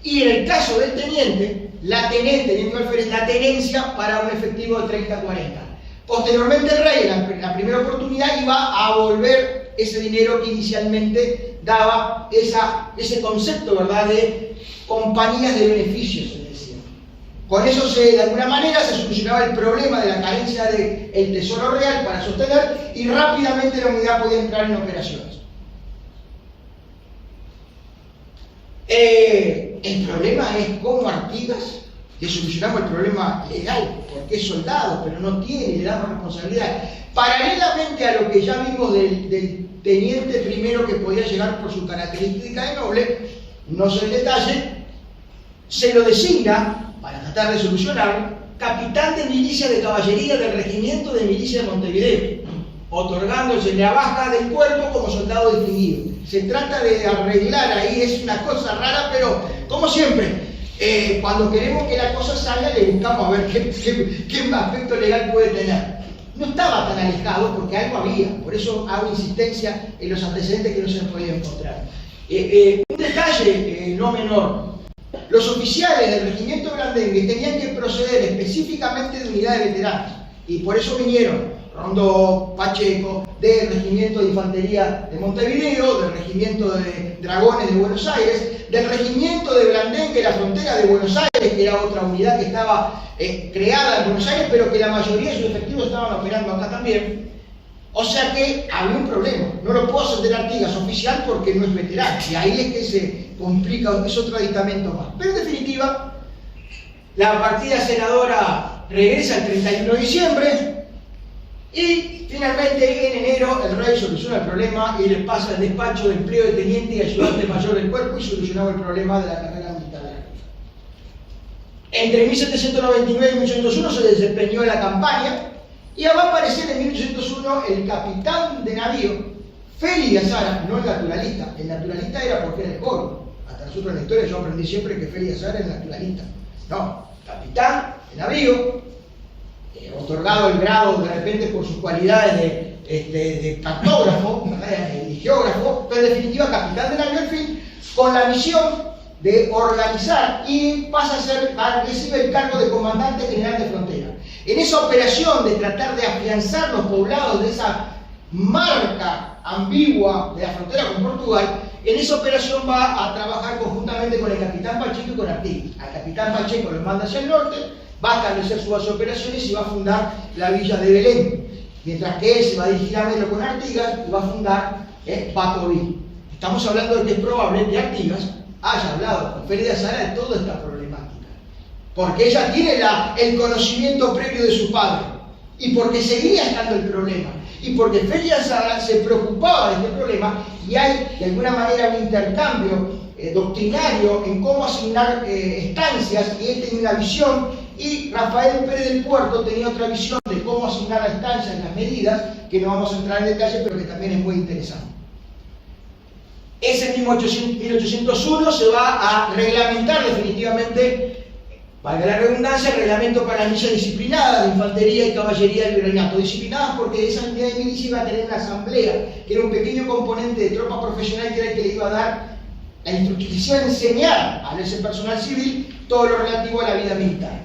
Y en el caso del teniente, la tenencia para un efectivo de 30-40. Posteriormente el rey, en la primera oportunidad, iba a volver ese dinero que inicialmente daba ese concepto, ¿verdad?, de compañías de beneficios, se decía. Con eso de alguna manera se solucionaba el problema de la carencia del tesoro real para sostener y rápidamente la unidad podía entrar en operaciones. El problema es cómo Artigas le solucionamos el problema legal, porque es soldado, pero no tiene, le damos responsabilidad. Paralelamente a lo que ya vimos del teniente primero que podía llegar por su característica de noble, no sé el detalle, se lo designa, para tratar de solucionarlo, capitán de milicia de caballería del regimiento de milicia de Montevideo, otorgándose la baja del cuerpo como soldado distinguido. Se trata de arreglar ahí, es una cosa rara, pero como siempre, cuando queremos que la cosa salga, le buscamos a ver qué aspecto legal puede tener. No estaba tan alejado porque algo había, por eso hago insistencia en los antecedentes que no se podía encontrar. Un detalle no menor: los oficiales del regimiento Blandengue tenían que proceder específicamente de unidades de veteranos, y por eso vinieron Rondó, Pacheco, del regimiento de infantería de Montevideo, del regimiento de dragones de Buenos Aires, del regimiento de Blandengue, la frontera de Buenos Aires, que era otra unidad que estaba creada en Buenos Aires, pero que la mayoría de sus efectivos estaban operando acá también. O sea que había un problema. No lo puedo ascender a Artigas oficial porque no es veterano, y ahí es que se complica, es otro aditamento más. Pero en definitiva, la partida senadora regresa el 31 de diciembre, y finalmente en enero el rey soluciona el problema y le pasa el despacho de empleo de teniente y ayudante mayor del cuerpo, y solucionaba el problema de la carrera militar. Entre 1799 y 1801 se desempeñó en la campaña, y va a aparecer en 1801 el capitán de navío Félix de Azara, no el naturalista. El naturalista era porque era el coro. Hasta nosotros en la historia yo aprendí siempre que Félix de Azara era el naturalista. No, capitán de navío, otorgado el grado de repente por sus cualidades de cartógrafo, de geógrafo, pero en definitiva capitán de navío, al fin, con la misión de organizar, y recibe el cargo de comandante general de frontera. En esa operación de tratar de afianzar los poblados de esa marca ambigua de la frontera con Portugal, en esa operación va a trabajar conjuntamente con el capitán Pacheco y con Artigas. Al capitán Pacheco lo manda hacia el norte, va a establecer su base de operaciones y va a fundar la villa de Belén, mientras que él se va a dirigir a Melo con Artigas y va a fundar Patoví. Estamos hablando de que es probable que Artigas haya hablado con Félix de Azara de toda esta problemática, porque ella tiene el conocimiento previo de su padre, y porque seguía estando el problema, y porque Félix de Azara se preocupaba de este problema, y hay de alguna manera un intercambio doctrinario en cómo asignar estancias, y él tenía una visión, y Rafael Pérez del Puerto tenía otra visión de cómo asignar las estancias, las medidas, que no vamos a entrar en detalle, pero que también es muy interesante. Ese mismo 1801 se va a reglamentar definitivamente, valga la redundancia, el reglamento para las milicias disciplinadas de infantería y caballería del virreinato. Disciplinadas porque esa unidad de milicia iba a tener una asamblea, que era un pequeño componente de tropa profesional, que era el que le iba a dar la instrucción, enseñar a ese personal civil todo lo relativo a la vida militar.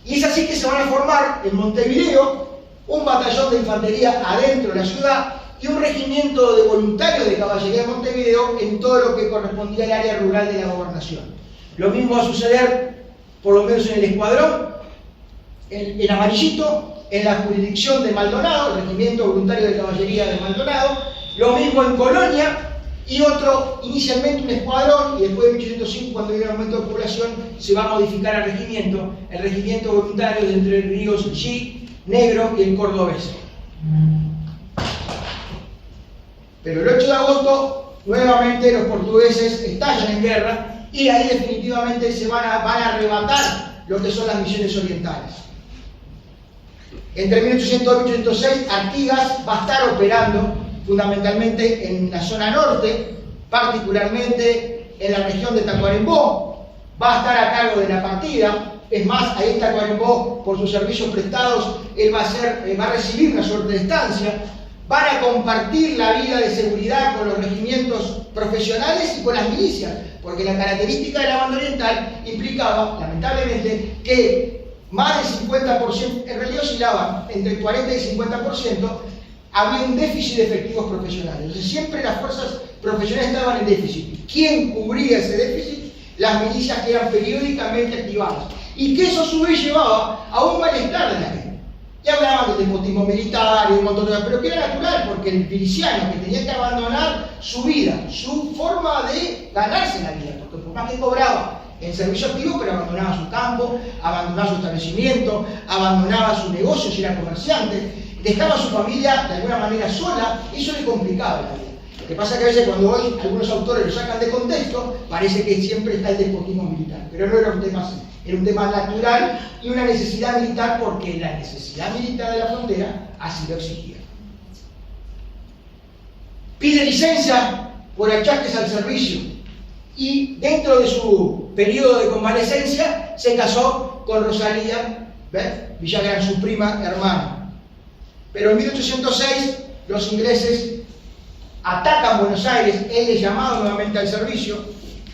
Y es así que se van a formar en Montevideo un batallón de infantería adentro de la ciudad y un regimiento de voluntarios de caballería de Montevideo en todo lo que correspondía al área rural de la gobernación. Lo mismo va a suceder, por lo menos en el escuadrón, en amarillito, en la jurisdicción de Maldonado, el Regimiento Voluntario de Caballería de Maldonado, lo mismo en Colonia, y otro, inicialmente un escuadrón, y después de 1805, cuando hay un aumento de población, se va a modificar al regimiento, el Regimiento Voluntario de Entre Ríos, G, Negro y el Cordobés. Pero el 8 de agosto, nuevamente los portugueses estallan en guerra, y ahí definitivamente se van a arrebatar lo que son las misiones orientales. Entre 1802 y 1806, Artigas va a estar operando fundamentalmente en la zona norte, particularmente en la región de Tacuarembó. Va a estar a cargo de la partida. Es más, ahí en Tacuarembó, por sus servicios prestados, él va a recibir una suerte de estancia. Van a compartir la vida de seguridad con los regimientos profesionales y con las milicias, porque la característica de la banda oriental implicaba, lamentablemente, que más del 50%, en realidad oscilaban entre el 40 y el 50%, había un déficit de efectivos profesionales. Entonces siempre las fuerzas profesionales estaban en déficit. ¿Quién cubría ese déficit? Las milicias que eran periódicamente activadas. Y que eso a su vez llevaba a un malestar de la gente. Ya hablaban del despotismo militar y un montón de cosas, pero que era natural, porque el miliciano que tenía que abandonar su vida, su forma de ganarse la vida, porque por más que cobraba en servicio activo, pero abandonaba su campo, abandonaba su establecimiento, abandonaba su negocio si era comerciante, dejaba a su familia de alguna manera sola, y eso le complicaba la vida. Lo que pasa es que a veces cuando hoy algunos autores lo sacan de contexto, parece que siempre está el despotismo militar, pero no era un tema así. Era un tema natural y una necesidad militar, porque la necesidad militar de la frontera así lo exigía. Pide licencia por achaques al servicio, y dentro de su periodo de convalecencia se casó con Rosalía Villagrán, su prima hermana. Pero en 1806 los ingleses atacan Buenos Aires, él es llamado nuevamente al servicio,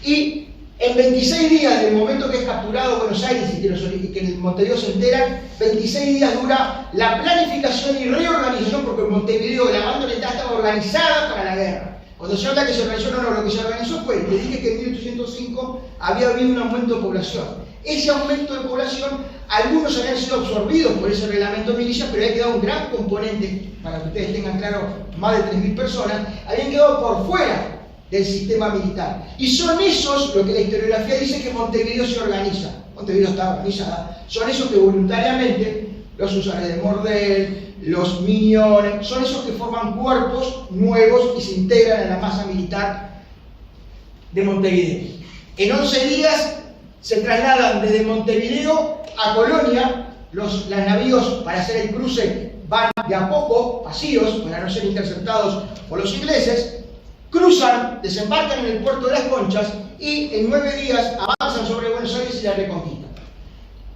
y en 26 días del momento que es capturado Buenos Aires y que en Montevideo se enteran, 26 días dura la planificación y reorganización, porque en Montevideo la banda oriental estaba organizada para la guerra. Cuando se habla que se organizó, no, lo que se organizó fue, le dije que en 1805 había habido un aumento de población. Ese aumento de población, algunos habían sido absorbidos por ese reglamento de milicias, pero había quedado un gran componente, para que ustedes tengan claro, más de 3.000 personas, habían quedado por fuera del sistema militar. Y son esos, lo que la historiografía dice, que Montevideo se organiza. Montevideo está organizada. Son esos que voluntariamente, los usuarios de Mordel, los Miñones, son esos que forman cuerpos nuevos y se integran a la masa militar de Montevideo. En 11 días se trasladan desde Montevideo a Colonia. Los navíos, para hacer el cruce, van de a poco, vacíos, para no ser interceptados por los ingleses. Cruzan, desembarcan en el puerto de Las Conchas y en 9 días avanzan sobre Buenos Aires y la reconquistan.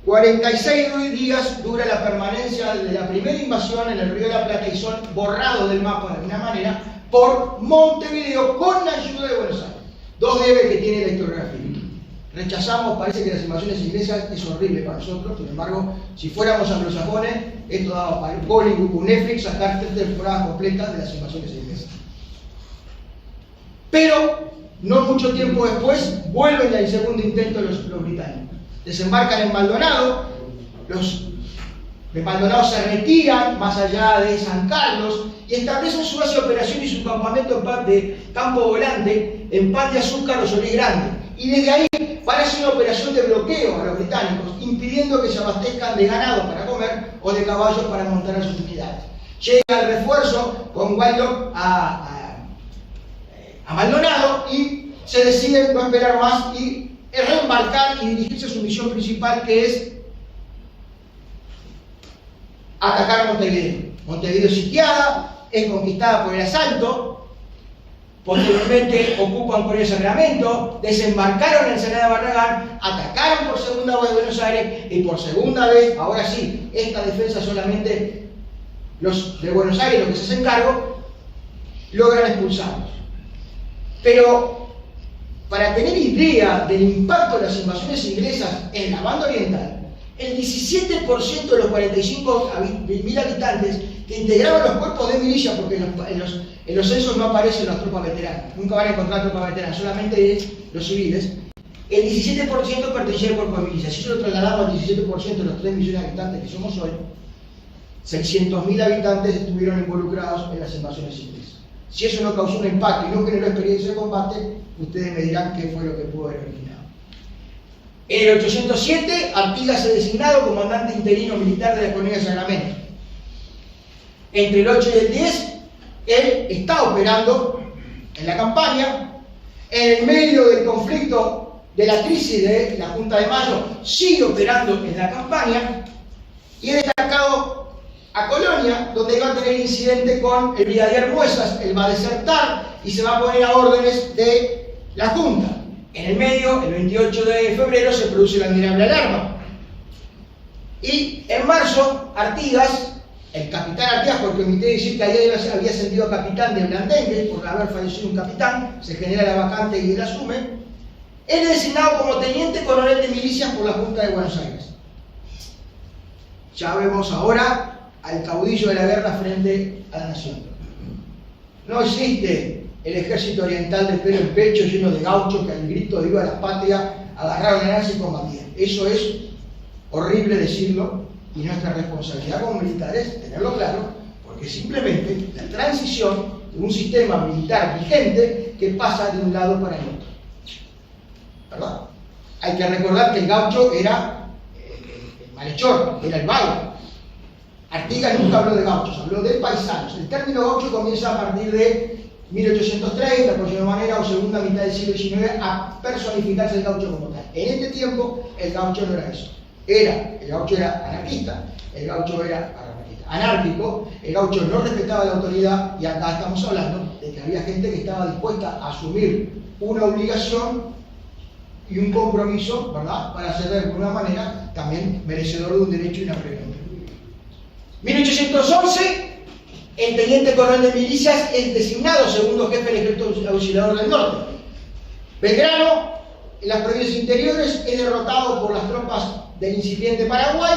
46 días dura la permanencia de la primera invasión en el Río de la Plata, y son borrados del mapa de alguna manera por Montevideo con la ayuda de Buenos Aires. Dos debes que tiene la historiografía. Rechazamos, parece que las invasiones inglesas es horrible para nosotros, sin embargo, si fuéramos anglosajones, esto daba para el Hollywood, Netflix, sacar 3 temporadas completas de las invasiones inglesas. Pero, no mucho tiempo después, vuelven al segundo intento los británicos. Desembarcan en Maldonado, los de Maldonado se retiran más allá de San Carlos y establecen su base de operación y su campamento de Campo Volante en Pan de Azúcar o Solís Grande. Y desde ahí van a hacer una operación de bloqueo a los británicos, impidiendo que se abastezcan de ganado para comer o de caballos para montar a sus unidades. Llega el refuerzo con Wildlock a Maldonado y se deciden no esperar más y reembarcar y dirigirse a su misión principal, que es atacar Montevideo. Montevideo sitiada, es conquistada por el asalto, posteriormente ocupan por el Sacramento, desembarcaron en Ensenada de Barragán, atacaron por segunda vez Buenos Aires y por segunda vez, ahora sí, esta defensa solamente los de Buenos Aires, los que se hacen cargo, logran expulsarlos. Pero para tener idea del impacto de las invasiones inglesas en la banda oriental, el 17% de los 45.000 habitantes que integraban los cuerpos de milicia, porque en los censos no aparecen las tropas veteranas, nunca van a encontrar tropas veteranas, solamente los civiles, el 17% pertenecía al cuerpo de milicia. Si eso lo trasladamos al 17% de los 3 millones de habitantes que somos hoy, 600.000 habitantes estuvieron involucrados en las invasiones inglesas. Si eso no causó un impacto y no generó experiencia de combate, ustedes me dirán qué fue lo que pudo haber originado. En el 807, Artigas es designado comandante interino militar de la colonia de Sacramento. Entre el 8 y el 10, él está operando en la campaña. En el medio del conflicto de la crisis de la Junta de Mayo, sigue operando en la campaña y es destacado a Colonia, donde va a tener incidente con el brigadier Muesas. Él va a desertar y se va a poner a órdenes de la Junta. En el medio, el 28 de febrero, se produce la admirable alarma. Y en marzo, Artigas, el capitán Artigas, porque omité decir que ayer había ascendido a capitán de Blandengue, por haber fallecido un capitán, se genera la vacante y él asume, él es designado como teniente coronel de milicias por la Junta de Buenos Aires. Ya vemos ahora al caudillo de la guerra frente a la nación. No existe el ejército oriental de pelo en pecho lleno de gauchos que al grito de viva la patria agarraron a y combatían. Eso es horrible decirlo y nuestra responsabilidad como militares tenerlo claro, porque simplemente la transición de un sistema militar vigente que pasa de un lado para el otro. ¿Verdad? Hay que recordar que el gaucho era el malhechor, era el vago. Artigas nunca habló de gauchos, habló de paisanos. El término gaucho comienza a partir de 1830, por de manera, o segunda mitad del siglo XIX, a personificarse el gaucho como tal. En este tiempo, el gaucho no era eso. El gaucho era anarquista, el gaucho era anárquico, el gaucho no respetaba la autoridad, y acá estamos hablando de que había gente que estaba dispuesta a asumir una obligación y un compromiso, ¿verdad?, para ser de alguna manera también merecedor de un derecho y una prevención. 1811, el teniente coronel de milicias es designado segundo jefe del ejército auxiliador del norte. Belgrano, en las provincias interiores, es derrotado por las tropas del incipiente Paraguay,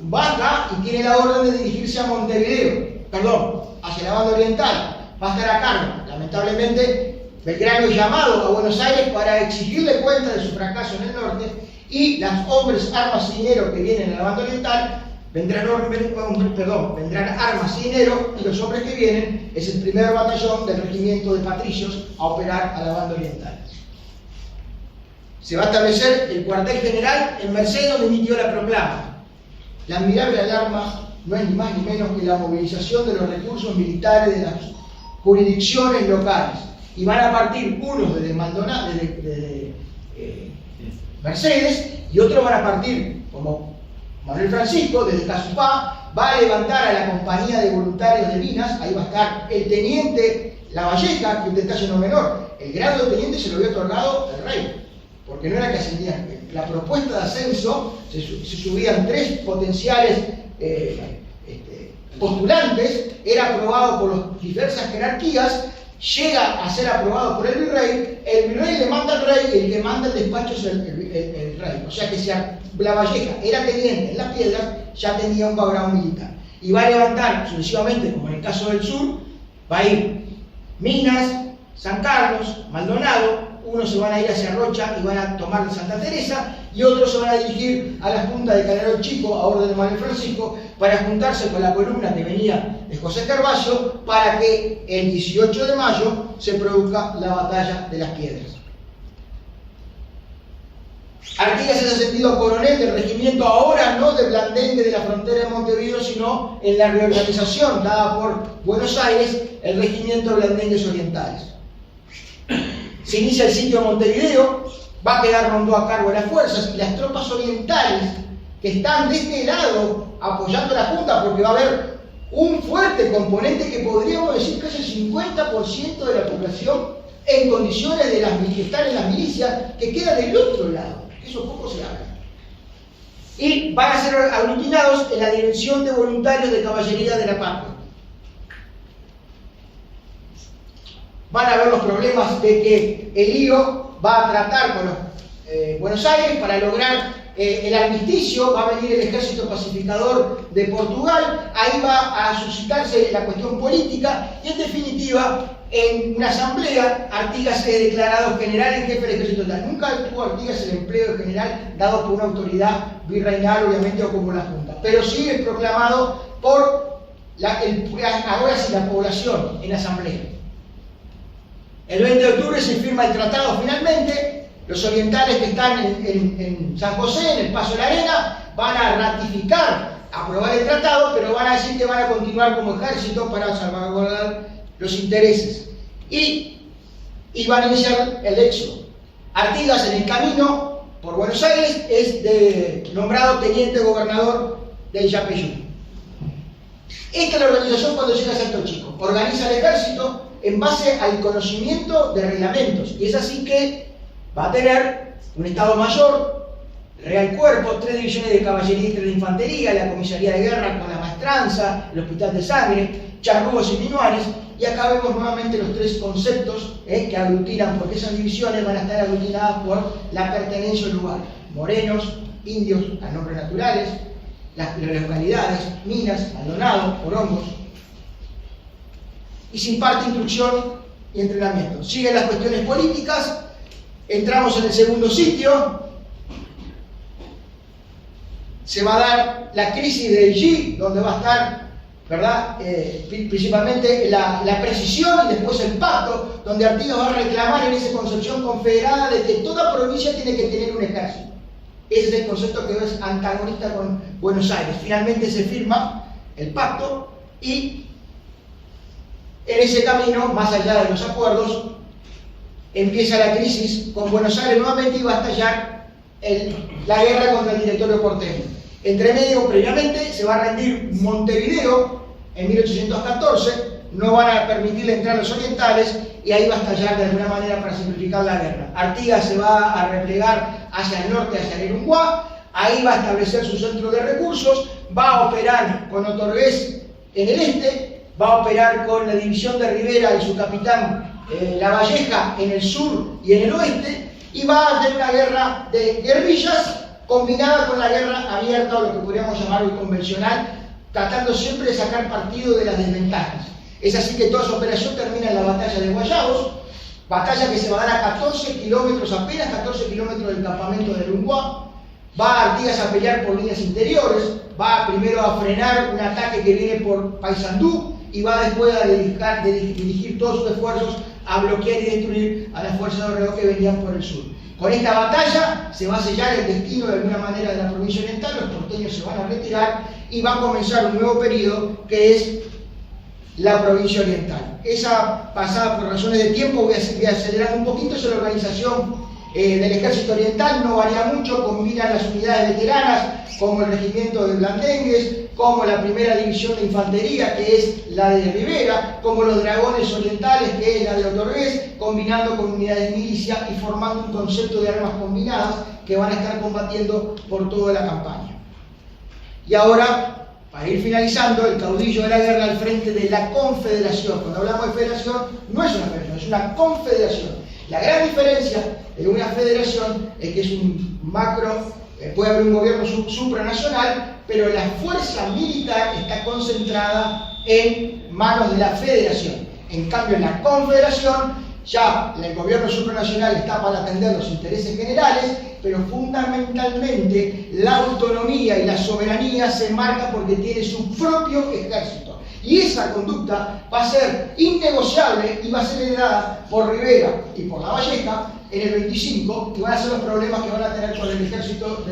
baja y tiene la orden de dirigirse a Montevideo, hacia la banda oriental, va a estar a cargo. Lamentablemente, Belgrano es llamado a Buenos Aires para exigirle cuenta de su fracaso en el norte, y las hombres, armas y dinero que vienen a la banda oriental vendrán armas y dinero, y los hombres que vienen es el primer batallón del regimiento de patricios a operar a la banda oriental. Se va a establecer el cuartel general en Mercedes, donde emitió la proclama. La admirable alarma no es ni más ni menos que la movilización de los recursos militares de las jurisdicciones locales, y van a partir unos desde Maldonado, Mercedes, y otros van a partir, como Manuel Francisco, desde Casupá, va a levantar a la compañía de voluntarios de Minas. Ahí va a estar el teniente Lavalleja, que un detalle no menor, el grado de teniente se lo había otorgado el rey, porque no era que ascendían. La propuesta de ascenso, se subían 3 potenciales postulantes, era aprobado por las diversas jerarquías, llega a ser aprobado por el virrey le manda al rey, y el que manda el despacho es el rey. O sea que si Lavalleja era teniente en las piedras, ya tenía un background militar. Y va a levantar sucesivamente, como en el caso del sur, va a ir Minas, San Carlos, Maldonado. Unos se van a ir hacia Rocha y van a tomar de Santa Teresa, y otros se van a dirigir a la Junta de Canerón Chico a orden de Manuel Francisco para juntarse con la columna que venía de José Carvalho, para que el 18 de mayo se produzca la batalla de las Piedras. Artigas es ascendido a coronel del regimiento, ahora no de Blandengue de la frontera de Montevideo, sino en la reorganización dada por Buenos Aires, el regimiento de Blandengues Orientales. Se inicia el sitio de Montevideo, va a quedar Rondó a cargo de las fuerzas, y las tropas orientales que están de este lado apoyando a la Junta, porque va a haber un fuerte componente que podríamos decir que es el 50% de la población en condiciones de estar en las milicias, que queda del otro lado, que eso poco se habla. Y van a ser aglutinados en la Dirección de Voluntarios de Caballería de la Patria. Van a ver los problemas de que el lío va a tratar con los Buenos Aires para lograr el armisticio. Va a venir el ejército pacificador de Portugal, ahí va a suscitarse la cuestión política, y en definitiva, en una asamblea, Artigas es declarado general en jefe del ejército total. Nunca tuvo Artigas el empleo de general dado por una autoridad virreinal, obviamente, o como la Junta, pero sí es proclamado por ahora sí la población en asamblea. El 20 de octubre se firma el tratado finalmente. Los orientales que están en San José, en el Paso de la Arena, van a ratificar, aprobar el tratado, pero van a decir que van a continuar como ejército para salvaguardar los intereses. Y van a iniciar el éxodo. Artigas, en el camino por Buenos Aires, es nombrado teniente gobernador del Yapeyú. Esta es la organización cuando llega a Salto Chico. Organiza el ejército en base al conocimiento de reglamentos. Y es así que va a tener un Estado Mayor, Real Cuerpo, 3 divisiones de caballería y 3 de infantería, la comisaría de guerra con la maestranza, el hospital de sangre, charrúos y minuares. Y acá vemos nuevamente los 3 conceptos que aglutinan, porque esas divisiones van a estar aglutinadas por la pertenencia al lugar. Morenos, indios a nombres naturales, las localidades, Minas, Maldonado, Porongos. Y se imparte instrucción y entrenamiento. Siguen las cuestiones políticas. Entramos en el segundo sitio. Se va a dar la crisis de G, donde va a estar, ¿verdad? Principalmente la precisión y después el pacto, donde Artigas va a reclamar en esa concepción confederada de que toda provincia tiene que tener un ejército. Ese es el concepto que es antagonista con Buenos Aires. Finalmente se firma el pacto y en ese camino, más allá de los acuerdos, empieza la crisis con Buenos Aires nuevamente y va a estallar la guerra contra el directorio porteño. Entre medio, previamente, se va a rendir Montevideo en 1814, no van a permitirle entrar a los orientales y ahí va a estallar de alguna manera para simplificar la guerra. Artigas se va a replegar hacia el norte, hacia el Irunguá, ahí va a establecer su centro de recursos, va a operar con Otorgués en el este, va a operar con la división de Rivera y su capitán La Valleja en el sur y en el oeste, y va a hacer una guerra de guerrillas combinada con la guerra abierta, o lo que podríamos llamar hoy convencional, tratando siempre de sacar partido de las desventajas. Es así que toda su operación termina en la batalla de Guayabos, batalla que se va a dar a 14 kilómetros, apenas 14 kilómetros del campamento de Irunguá. Va Artigas a pelear por líneas interiores, va primero a frenar un ataque que viene por Paysandú y va después a dirigir todos sus esfuerzos a bloquear y destruir a las fuerzas de Orrego que venían por el sur. Con esta batalla se va a sellar el destino de alguna manera de la provincia oriental, los porteños se van a retirar y va a comenzar un nuevo periodo que es la provincia oriental. Esa, pasada por razones de tiempo, voy a acelerar un poquito, es la organización del ejército oriental, no varía mucho, combinan las unidades veteranas como el regimiento de Blandengues, como la primera división de infantería que es la de Rivera, como los dragones orientales que es la de Otorgués, combinando con unidades de milicia y formando un concepto de armas combinadas que van a estar combatiendo por toda la campaña. Y ahora, para ir finalizando, el caudillo de la guerra al frente de la confederación. Cuando hablamos de federación, no es una federación, es una confederación. La gran diferencia de una federación es que es un macro, puede haber un gobierno supranacional, pero la fuerza militar está concentrada en manos de la federación. En cambio, en la confederación, ya el gobierno supranacional está para atender los intereses generales, pero fundamentalmente la autonomía y la soberanía se marca porque tiene su propio ejército. Y esa conducta va a ser innegociable y va a ser heredada por Rivera y por La Valleja en el 25, y van a ser los problemas que van a tener con el ejército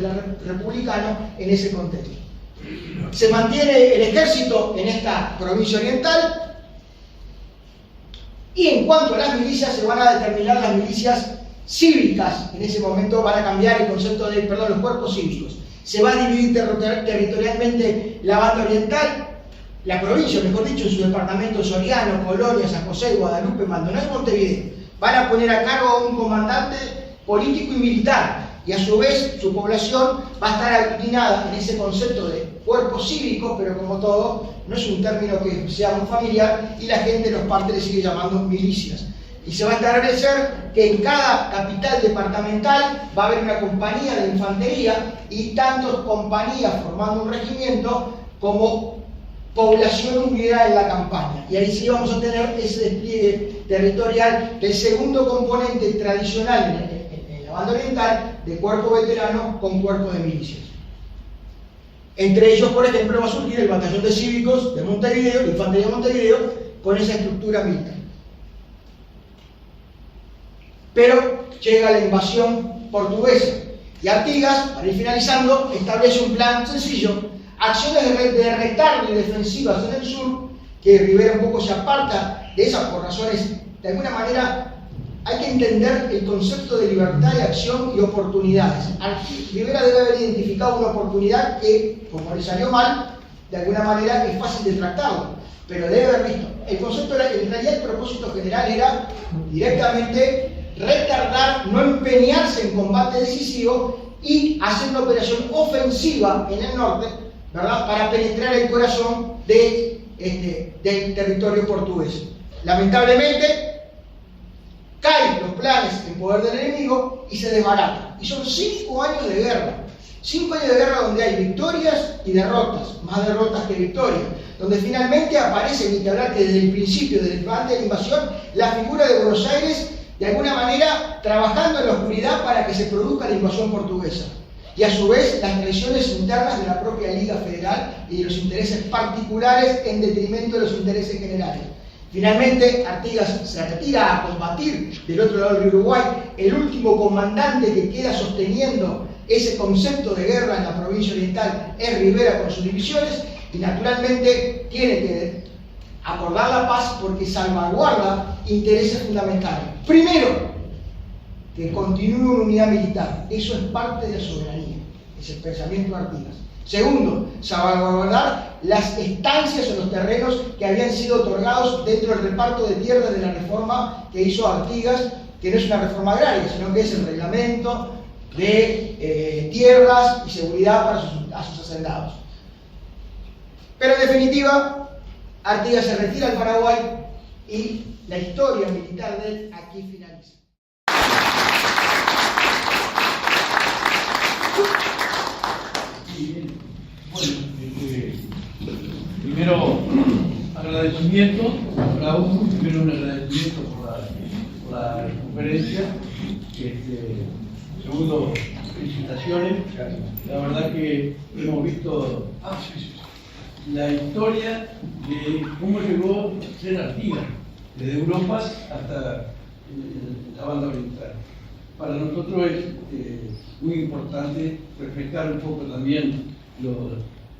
republicano en ese contexto. Se mantiene el ejército en esta provincia oriental, y en cuanto a las milicias, se van a determinar las milicias cívicas. En ese momento van a cambiar el concepto de, los cuerpos cívicos. Se va a dividir territorialmente la banda oriental, la provincia, mejor dicho, en su departamento Soriano, Colonia, San José, Guadalupe, Maldonado y Montevideo. Van a poner a cargo a un comandante político y militar, y a su vez su población va a estar aglutinada en ese concepto de cuerpo cívico, pero como todo, no es un término que sea muy familiar, y la gente en los partes le sigue llamando milicias. Y se va a establecer que en cada capital departamental va a haber una compañía de infantería y tantas compañías formando un regimiento como población unida en la campaña. Y ahí sí vamos a tener ese despliegue territorial del segundo componente tradicional en la banda oriental de cuerpo veterano con cuerpo de milicias. Entre ellos, por ejemplo, va a surgir el Batallón de Cívicos de Montevideo, de Infantería de Montevideo, con esa estructura militar. Pero llega la invasión portuguesa y Artigas, para ir finalizando, establece un plan sencillo: acciones de retardo y defensivas en el sur, que Rivera un poco se aparta de esas por razones, de alguna manera. Hay que entender el concepto de libertad de acción y oportunidades. Rivera debe haber identificado una oportunidad que, como le salió mal, de alguna manera es fácil de tratarlo, pero debe haber visto. El concepto era, en realidad el propósito general era directamente retardar, no empeñarse en combate decisivo y hacer una operación ofensiva en el norte, ¿verdad?, para penetrar el corazón del territorio portugués. Lamentablemente, caen los planes en poder del enemigo y se desbaratan. Y son 5 años de guerra. 5 años de guerra donde hay victorias y derrotas, más derrotas que victorias. Donde finalmente aparece, ni que hablar que desde el principio, desde el antes de la invasión, la figura de Buenos Aires, de alguna manera, trabajando en la oscuridad para que se produzca la invasión portuguesa. Y a su vez, las presiones internas de la propia Liga Federal y de los intereses particulares en detrimento de los intereses generales. Finalmente, Artigas se retira a combatir del otro lado del Uruguay. El último comandante que queda sosteniendo ese concepto de guerra en la provincia oriental es Rivera con sus divisiones, y naturalmente tiene que acordar la paz porque salvaguarda intereses fundamentales. Primero, que continúe una unidad militar. Eso es parte de la soberanía, es el pensamiento de Artigas. Segundo, salvaguardar las estancias o los terrenos que habían sido otorgados dentro del reparto de tierras de la reforma que hizo Artigas, que no es una reforma agraria, sino que es el reglamento de tierras y seguridad para sus hacendados. Pero en definitiva, Artigas se retira al Paraguay y la historia militar de él aquí finaliza. Bueno, primero agradecimiento, Raúl, primero un agradecimiento por la conferencia. Segundo, felicitaciones. La verdad que hemos visto la historia de cómo llegó a ser Artigas, desde Europa hasta la banda oriental. Para nosotros es muy importante reflejar un poco también la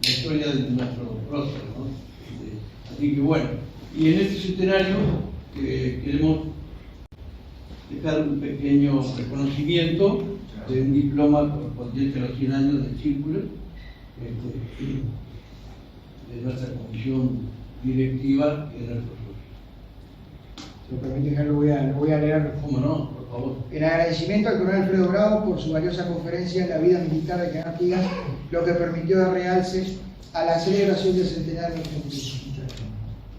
historia de nuestro prócer, ¿no? Así que bueno, y en este centenario queremos dejar un pequeño reconocimiento de un diploma correspondiente a los 100 años del Círculo, de nuestra comisión directiva y de nuestros socios. Si me permiten, lo voy a leer. ¿Cómo no? Por favor. En agradecimiento al coronel Alfredo Bravo por su valiosa conferencia en la vida militar de General Artigas, lo que permitió dar realce a la celebración del centenario de Artigas.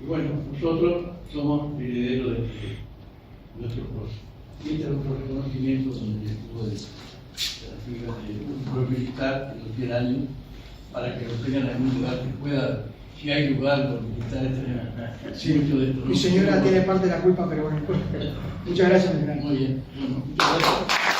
Y bueno, nosotros somos herederos de nuestro prócer. Y este es otro reconocimiento donde estuvo de un pueblo militar de los 100 años, para que lo tengan en algún lugar que pueda, si hay lugar, los militares tener mucho de esto. Mi señora tiene parte de la culpa, pero bueno. Muchas gracias, mi general. Muy bien. Bueno, muchas gracias.